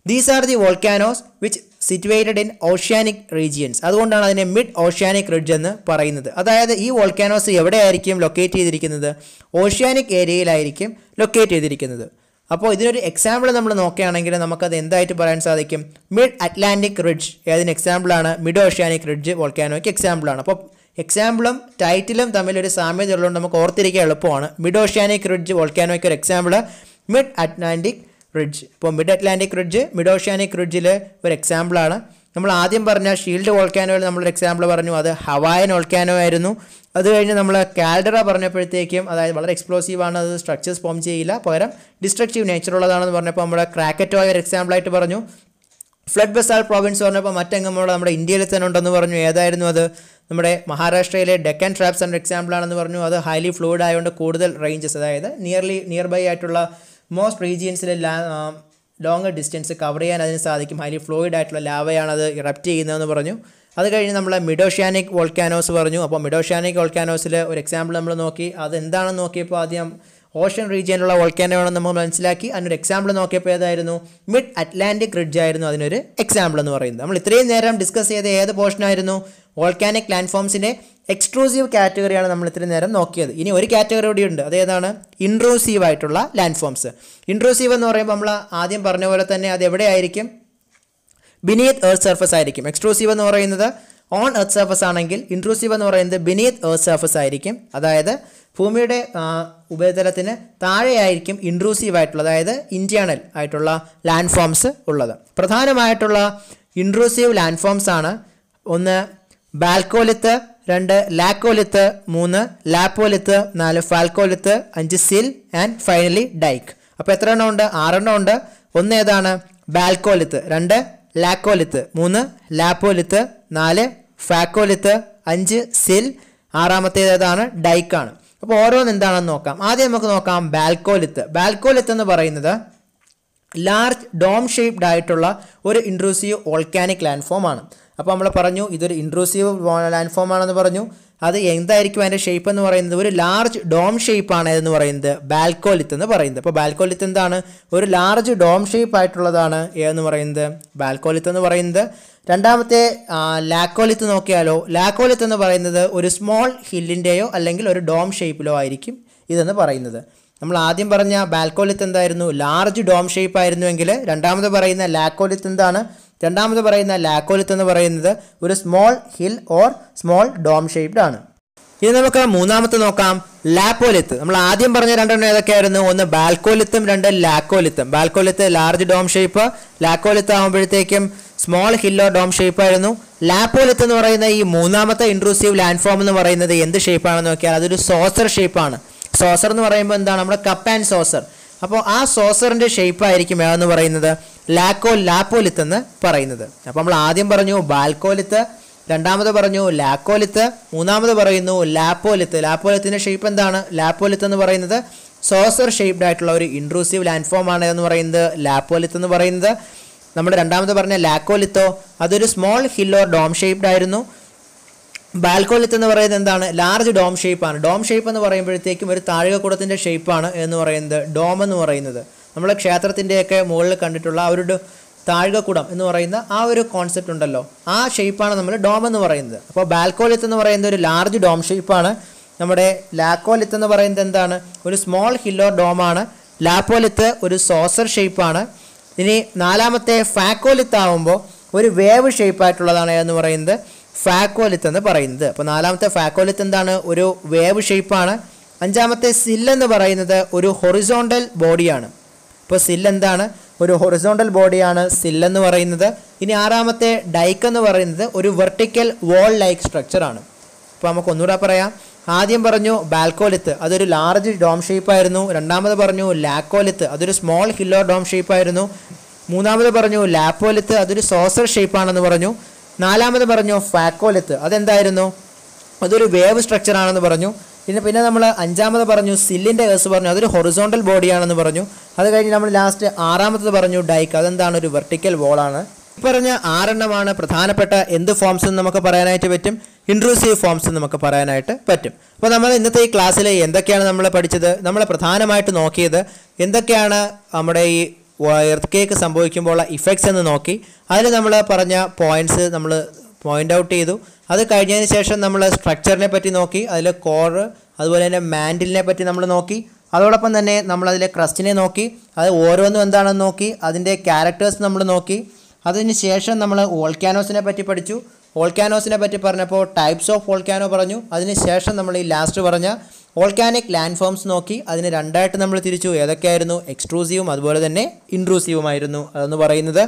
these are the volcanoes which situated in oceanic regions. അതുകൊണ്ടാണ് അതിനെ മിഡ് ഓഷ്യാനിക് റിഡ്ജ് എന്ന് പറയുന്നത്. അതായത് ഈ വോൾക്കാനോസ് എവിടെയായിരിക്കും ലൊക്കേറ്റ് ചെയ്തിരിക്കുന്നത്? ഓഷ്യാനിക് ഏരിയയിലായിരിക്കും ലൊക്കേറ്റ് ചെയ്തിരിക്കുന്നത്. അപ്പോൾ ഇതിനൊരു എക്സാമ്പിൾ നമ്മൾ നോക്കുകയാണെങ്കിൽ നമുക്കത് എന്തായിട്ട് പറയാൻ സാധിക്കും? മിഡ് അറ്റ്ലാന്റിക് റിഡ്ജ് ഏതിന് എക്സാമ്പിളാണ്? മിഡ് ഓഷ്യാനിക് റിഡ്ജ് വോൾക്കാനോയ്ക്ക് എക്സാമ്പിളാണ്. അപ്പോൾ എക്സാമ്പിളും ടൈറ്റിലും തമ്മിലൊരു സാമ്യത ഉള്ളതുകൊണ്ട് നമുക്ക് ഓർത്തിരിക്കാൻ എളുപ്പമാണ്. മിഡ് ഓഷ്യാനിക് റിഡ്ജ് വോൾക്കാനോയ്ക്ക് ഒരു എക്സാമ്പിൾ മിഡ് അറ്റ്ലാന്റിക് റിഡ്ജ്. ഇപ്പോൾ mid Atlantic ridge mid oceanic റിഡ്ജിൽ ഒരു എക്സാമ്പിളാണ്. നമ്മൾ ആദ്യം പറഞ്ഞ ഷീൽഡ് വോൾക്കാനോയിൽ നമ്മളൊരു എക്സാമ്പിൾ പറഞ്ഞു, അത് ഹവായൻ വോൾക്കാനോ ആയിരുന്നു. അത് കഴിഞ്ഞ് നമ്മൾ കാൽഡറ പറഞ്ഞപ്പോഴത്തേക്കും അതായത് വളരെ എക്സ്പ്ലോസീവാണ്, അത് സ്ട്രക്ചേഴ്സ് ഫോം ചെയ്യില്ല, പകരം ഡിസ്ട്രക്റ്റീവ് നേച്ചർ ഉള്ളതാണെന്ന് പറഞ്ഞപ്പോൾ നമ്മുടെ ക്രാക്കറ്റോയ ഒരു എക്സാമ്പിളായിട്ട് പറഞ്ഞു. ഫ്ലഡ് ബസാൾട്ട് പ്രോവിൻസ് പറഞ്ഞപ്പോൾ മറ്റെങ്ങും നമ്മുടെ ഇന്ത്യയിൽ തന്നെ ഉണ്ടെന്ന് പറഞ്ഞു. ഏതായിരുന്നു അത്? നമ്മുടെ മഹാരാഷ്ട്രയിലെ ഡെക്കാൻ ട്രാപ്സ് എന്ന എക്സാമ്പിളാണെന്ന് പറഞ്ഞു. അത് ഹൈലി ഫ്ലൂയിഡ് ആയതുകൊണ്ട് കൂടുതൽ റേഞ്ചസ്, അതായത് നിയർ ബൈ ആയിട്ടുള്ള മോസ്റ്റ് റീജിയൻസിലെ ലോങ്ങർ ഡിസ്റ്റൻസ് കവർ ചെയ്യാൻ അതിന് സാധിക്കും. ഹൈലി ഫ്ലൂയിഡ് ആയിട്ടുള്ള ലാവയാണ് അത് ഇറപ്റ്റ് ചെയ്യുന്നതെന്ന് പറഞ്ഞു. അത് കഴിഞ്ഞ് നമ്മൾ മിഡ് ഓഷ്യാനിക് വോൾക്കാനോസ് പറഞ്ഞു. അപ്പോൾ മിഡ് ഓഷ്യാനിക് വോൾക്കാനോസിൽ ഒരു എക്സാമ്പിൾ നമ്മൾ നോക്കി. അത് എന്താണെന്ന് നോക്കിയപ്പോൾ ആദ്യം ഓഷ്യൻ റീജിയനിലുള്ള വോൾക്കാനോ ആണെന്ന് നമ്മൾ മനസ്സിലാക്കി. അതിനൊരു എക്സാമ്പിൾ നോക്കിയപ്പോൾ ഏതായിരുന്നു? മിഡ് അറ്റ്ലാന്റിക് റിഡ്ജ് ആയിരുന്നു അതിനൊരു എക്സാമ്പിൾ എന്ന് പറയുന്നത്. നമ്മൾ ഇത്രയും നേരം ഡിസ്കസ് ചെയ്ത ഏത് പോർഷനായിരുന്നു? വോൾക്കാനിക് ലാൻഡ് ഫോംസിൻ്റെ എക്സ്ട്രൂസീവ് കാറ്റഗറിയാണ് നമ്മൾ ഇത്രയും നേരം നോക്കിയത്. ഇനി ഒരു കാറ്റഗറി കൂടി ഉണ്ട്, അതേതാണ്? ഇൻട്രൂസീവ് ആയിട്ടുള്ള ലാൻഡ് ഫോംസ്. ഇൻട്രൂസീവ് എന്ന് പറയുമ്പോൾ നമ്മൾ ആദ്യം പറഞ്ഞ പോലെ തന്നെ അത് എവിടെയായിരിക്കും? ബിനീത്ത് എർത്ത് സർഫസ് ആയിരിക്കും. എക്സ്ട്രൂസീവ് എന്ന് പറയുന്നത് ഓൺ എർത്ത് സർഫസ് ആണെങ്കിൽ ഇൻട്രൂസീവ് എന്ന് പറയുന്നത് ബിനീത്ത് എർത്ത് സർഫസ് ആയിരിക്കും. അതായത് ഭൂമിയുടെ ഉപരിതലത്തിന് താഴെയായിരിക്കും ഇൻട്രൂസീവ് ആയിട്ടുള്ള, അതായത് ഇന്റേണൽ ആയിട്ടുള്ള ലാൻഡ് ഫോംസ് ഉള്ളത്. പ്രധാനമായിട്ടുള്ള ഇൻട്രൂസീവ് ലാൻഡ് ഫോംസ് ആണ്: 1 ബാൽക്കോലിത്ത്, 2 ലാക്കോലിത്ത്, 3 ലാപ്പോലിത്ത്, 4 ഫാൽക്കോലിത്ത്, 5 സിൽ ആൻഡ് ഫൈനലി ഡൈക്ക്. അപ്പോൾ എത്ര എണ്ണം ഉണ്ട്? 6 എണ്ണം ഉണ്ട്. 1 ഏതാണ്? ബാൽക്കോലിത്ത്, 2 ലാക്കോലിത്ത്, 3 ലാപ്പോലിത്ത്, 4 ഫാക്കോലിത്ത്, 5 സിൽ, 6ാമത്തേത് ഏതാണ്? ഡൈക്കാണ്. അപ്പോൾ ഓരോന്ന് എന്താണെന്ന് നോക്കാം. ആദ്യം നമുക്ക് നോക്കാം ബാൽക്കോലിത്ത്. ബാൽക്കോലിത്ത് എന്ന് പറയുന്നത് ലാർജ് ഡോം ഷേപ്ഡ് ആയിട്ടുള്ള ഒരു ഇൻട്രൂസീവ് വോൾക്കാനിക് ലാൻഡ് ഫോം ആണ്. അപ്പോൾ നമ്മൾ പറഞ്ഞു ഇതൊരു ഇൻട്രൂസീവ് ലാൻഡ് ഫോം ആണെന്ന് പറഞ്ഞു. അത് എന്തായിരിക്കും അതിൻ്റെ ഷേപ്പ് എന്ന് പറയുന്നത്? ഒരു ലാർജ് ഡോം ഷേപ്പാണ് എന്ന് പറയുന്നത് ബാൽക്കോലിത്ത് എന്ന് പറയുന്നത്. അപ്പോൾ ബാൽക്കോലിത്ത് എന്താണ്? ഒരു ലാർജ് ഡോം ഷേപ്പ് ആയിട്ടുള്ളതാണ് എന്ന് പറയുന്നത് ബാൽക്കോലിത്ത് എന്ന് പറയുന്നത്. രണ്ടാമത്തെ ലാക്കോലിത്ത് നോക്കിയാലോ, ലാക്കോലിത്ത് എന്ന് പറയുന്നത് ഒരു സ്മോൾ ഹില്ലിൻ്റെയോ അല്ലെങ്കിൽ ഒരു ഡോം ഷേപ്പിലോ ആയിരിക്കും ഇതെന്ന് പറയുന്നത്. നമ്മൾ ആദ്യം പറഞ്ഞ ബാൽക്കോലിത്ത് എന്തായിരുന്നു? ലാർജ് ഡോം ഷേപ്പ് ആയിരുന്നുവെങ്കിൽ രണ്ടാമത് പറയുന്ന ലാക്കോലിത്ത് എന്താണ്? രണ്ടാമത് പറയുന്ന ലാക്കോലിത്ത് എന്ന് പറയുന്നത് ഒരു small hill or small dome shaped ആണ്. ഇനി നമുക്ക് മൂന്നാമത്തെ നോക്കാം, ലാപ്പോലിത്ത്. നമ്മൾ ആദ്യം പറഞ്ഞ രണ്ടെണ്ണം ഏതൊക്കെയായിരുന്നു? 1 ബാൽക്കോലിത്തും 2 ലാക്കോലിത്തും. ബാൽക്കോലിത്ത് ലാർജ് ഡോം ഷേപ്പ്, ലാക്കോലിത്ത് ആകുമ്പോഴത്തേക്കും സ്മോൾ ഹില്ലോ ഡോം ഷേപ്പ് ആയിരുന്നു. ലാപ്പോലിത്ത് എന്ന് പറയുന്ന ഈ മൂന്നാമത്തെ ഇൻട്രൂസീവ് ലാൻഡ് ഫോം എന്ന് പറയുന്നത് എന്ത് ഷേപ്പാണെന്ന് നോക്കിയാൽ അതൊരു സോസർ ഷേപ്പാണ്. സോസർ എന്ന് പറയുമ്പോൾ എന്താണ്? നമ്മുടെ കപ്പ് ആൻഡ് സോസർ. അപ്പോൾ ആ സോസറിൻ്റെ ഷേപ്പ് ആയിരിക്കും ഏതെന്ന് പറയുന്നത് ലാപ്പോലിത്ത് എന്ന് പറയുന്നത്. അപ്പോൾ നമ്മൾ ആദ്യം പറഞ്ഞു ബാൽക്കോലിത്ത്, രണ്ടാമത് പറഞ്ഞു ലാക്കോലിത്ത്, മൂന്നാമത് പറയുന്നു ലാപ്പോലിത്ത്. ലാപ്പോലിത്തിൻ്റെ ഷേപ്പ് എന്താണ്? ലാപ്പോലിത്ത് എന്ന് പറയുന്നത് സോസർ ഷേപ്ഡ് ആയിട്ടുള്ള ഒരു ഇൻട്രൂസീവ് ലാൻഡ് ഫോം ആണ് എന്ന് പറയുന്നത് ലാപ്പോലിത്ത് എന്ന് പറയുന്നത്. നമ്മുടെ രണ്ടാമത് പറഞ്ഞ ലാക്കോലിത്തോ അതൊരു small hill or dome shaped ആയിരുന്നു. ബാൽക്കോലിത്ത് എന്ന് പറയുന്നത് എന്താണ്? ലാർജ് ഡോം ഷേപ്പാണ്. ഡോം ഷേപ്പ് എന്ന് പറയുമ്പോഴത്തേക്കും ഒരു താഴികക്കുടത്തിൻ്റെ ഷേപ്പാണ് എന്ന് പറയുന്നത് ഡോം എന്ന് പറയുന്നത്. നമ്മൾ ക്ഷേത്രത്തിൻ്റെയൊക്കെ മുകളിൽ കണ്ടിട്ടുള്ള ആ ഒരു താഴികക്കുടം എന്ന് പറയുന്ന ആ ഒരു കോൺസെപ്റ്റ് ഉണ്ടല്ലോ, ആ ഷേപ്പാണ് നമ്മൾ ഡോം എന്ന് പറയുന്നത്. അപ്പോൾ ബാൽക്കോലിത്ത് എന്ന് പറയുന്നത് ഒരു ലാർജ് ഡോം ഷേപ്പാണ്. നമ്മുടെ ലാക്കോലിത്ത് എന്ന് പറയുന്നത് എന്താണ്? ഒരു സ്മോൾ ഹില്ലോ ഡോമാണ്. ലാപ്പോലിത്ത് ഒരു സോസർ ഷേപ്പാണ്. ഇനി നാലാമത്തെ ഫാക്കോലിത്ത് ആകുമ്പോൾ ഒരു വേവ് ഷേപ്പായിട്ടുള്ളതാണ് എന്ന് പറയുന്നത് ഫാക്കോലിത്ത് എന്ന് പറയുന്നത്. അപ്പോൾ നാലാമത്തെ ഫാക്കോലിത്ത് എന്താണ്? ഒരു വേവ് ഷേപ്പാണ്. അഞ്ചാമത്തെ സില്ലെന്ന് പറയുന്നത് ഒരു ഹൊറിസോണ്ടൽ ബോഡിയാണ്. ഇപ്പോൾ സില്ല് എന്താണ്? ഒരു ഹൊറിസോണ്ടൽ ബോഡിയാണ് സില്ലെന്ന് പറയുന്നത്. ഇനി ആറാമത്തെ ഡൈക്ക് എന്ന് പറയുന്നത് ഒരു വെർട്ടിക്കൽ വോൾ ലൈക്ക് സ്ട്രക്ചറാണ്. അപ്പോൾ നമുക്ക് ഒന്നുകൂടെ പറയാം. ആദ്യം പറഞ്ഞു ബാൽക്കോലിത്ത്, അതൊരു ലാർജ് ഡോം ഷേപ്പായിരുന്നു. രണ്ടാമത് പറഞ്ഞു ലാക്കോലിത്ത്, അതൊരു സ്മോൾ ഹില്ലോ ഡോം ഷേപ്പായിരുന്നു. മൂന്നാമത് പറഞ്ഞു ലാപ്പോലിത്ത്, അതൊരു സോസർ ഷേപ്പാണെന്ന് പറഞ്ഞു. നാലാമത് പറഞ്ഞു ഫാക്കോലിത്ത്, അതെന്തായിരുന്നു, അതൊരു വേവ് സ്ട്രക്ചർ ആണെന്ന് പറഞ്ഞു. പിന്നെ നമ്മൾ അഞ്ചാമത് പറഞ്ഞു സില്ലിൻ്റെ കേസ് പറഞ്ഞു, അതൊരു ഹൊറിസോണ്ടൽ ബോഡിയാണെന്ന് പറഞ്ഞു. അത് കഴിഞ്ഞ് നമ്മൾ ലാസ്റ്റ് ആറാമത്തത് പറഞ്ഞു ഡൈക്ക്, അതെന്താണ്, ഒരു വെർട്ടിക്കൽ വോളാണ്. പറഞ്ഞ 6 പ്രധാനപ്പെട്ട എന്ത് ഫോംസ് എന്ന് നമുക്ക് പറയാനായിട്ട് പറ്റും, ഇൻട്രൂസീവ് ഫോംസ് എന്ന് നമുക്ക് പറയാനായിട്ട് പറ്റും. അപ്പോൾ നമ്മൾ ഇന്നത്തെ ഈ ക്ലാസ്സിൽ എന്തൊക്കെയാണ് നമ്മൾ പഠിച്ചത്, നമ്മൾ പ്രധാനമായിട്ട് നോക്കിയത് എന്തൊക്കെയാണ് നമ്മുടെ ഈ എർത്ത് കേക്ക് സംഭവിക്കുമ്പോഴുള്ള ഇഫക്ട്സ് എന്ന് നോക്കി. അതിൽ നമ്മൾ പറഞ്ഞ പോയിൻറ്റ്സ് നമ്മൾ പോയിൻ്റ് ഔട്ട് ചെയ്തു. അത് കഴിഞ്ഞതിന് ശേഷം നമ്മൾ സ്ട്രക്ചറിനെ പറ്റി നോക്കി, അതിൽ കോറ് അതുപോലെ തന്നെ മാൻഡിലിനെ പറ്റി നമ്മൾ നോക്കി. അതോടൊപ്പം തന്നെ നമ്മളതിലെ ക്രസ്റ്റിനെ നോക്കി, അത് ഓരോന്നും എന്താണെന്ന് നോക്കി, അതിൻ്റെ ക്യാരക്ടേഴ്സ് നമ്മൾ നോക്കി. അതിന് ശേഷം നമ്മൾ വോൾക്കാനോസിനെ പറ്റി പഠിച്ചു. വോൾക്കാനോസിനെ പറ്റി പറഞ്ഞപ്പോൾ ടൈപ്സ് ഓഫ് വോൾക്കാനോ പറഞ്ഞു. അതിന് ശേഷം നമ്മൾ ഈ ലാസ്റ്റ് പറഞ്ഞ വോൾക്കാനിക് ലാൻഡ് ഫോംസ് നോക്കി. അതിന് രണ്ടായിട്ട് നമ്മൾ തിരിച്ചു, ഏതൊക്കെയായിരുന്നു, എക്സ്ട്രൂസീവും അതുപോലെ തന്നെ ഇൻട്രൂസീവുമായിരുന്നു അതെന്ന് പറയുന്നത്.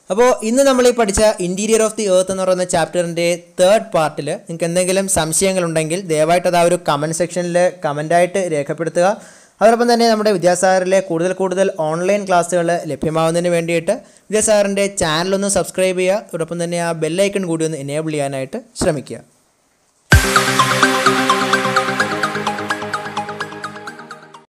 അപ്പോൾ ഇന്ന് നമ്മൾ ഈ പഠിച്ച ഇൻറ്റീരിയർ ഓഫ് ദി എർത്ത് എന്ന് പറയുന്ന ചാപ്റ്ററിൻ്റെ 3rd പാർട്ടിൽ നിങ്ങൾക്ക് എന്തെങ്കിലും സംശയങ്ങളുണ്ടെങ്കിൽ ദയവായിട്ട് അത് ആ ഒരു കമൻറ്റ് സെക്ഷനിൽ കമൻറ്റായിട്ട് രേഖപ്പെടുത്തുക. അതോടൊപ്പം തന്നെ നമ്മുടെ വിദ്യാസാഗറിലെ കൂടുതൽ ഓൺലൈൻ ക്ലാസ്സുകൾ ലഭ്യമാവുന്നതിന് വേണ്ടിയിട്ട് വിദ്യാസാഗറിൻ്റെ ചാനലൊന്ന് സബ്സ്ക്രൈബ് ചെയ്യുക. അതോടൊപ്പം തന്നെ ആ ബെല്ലൈക്കൺ കൂടി ഒന്ന് എനേബിൾ ചെയ്യാനായിട്ട് ശ്രമിക്കുക.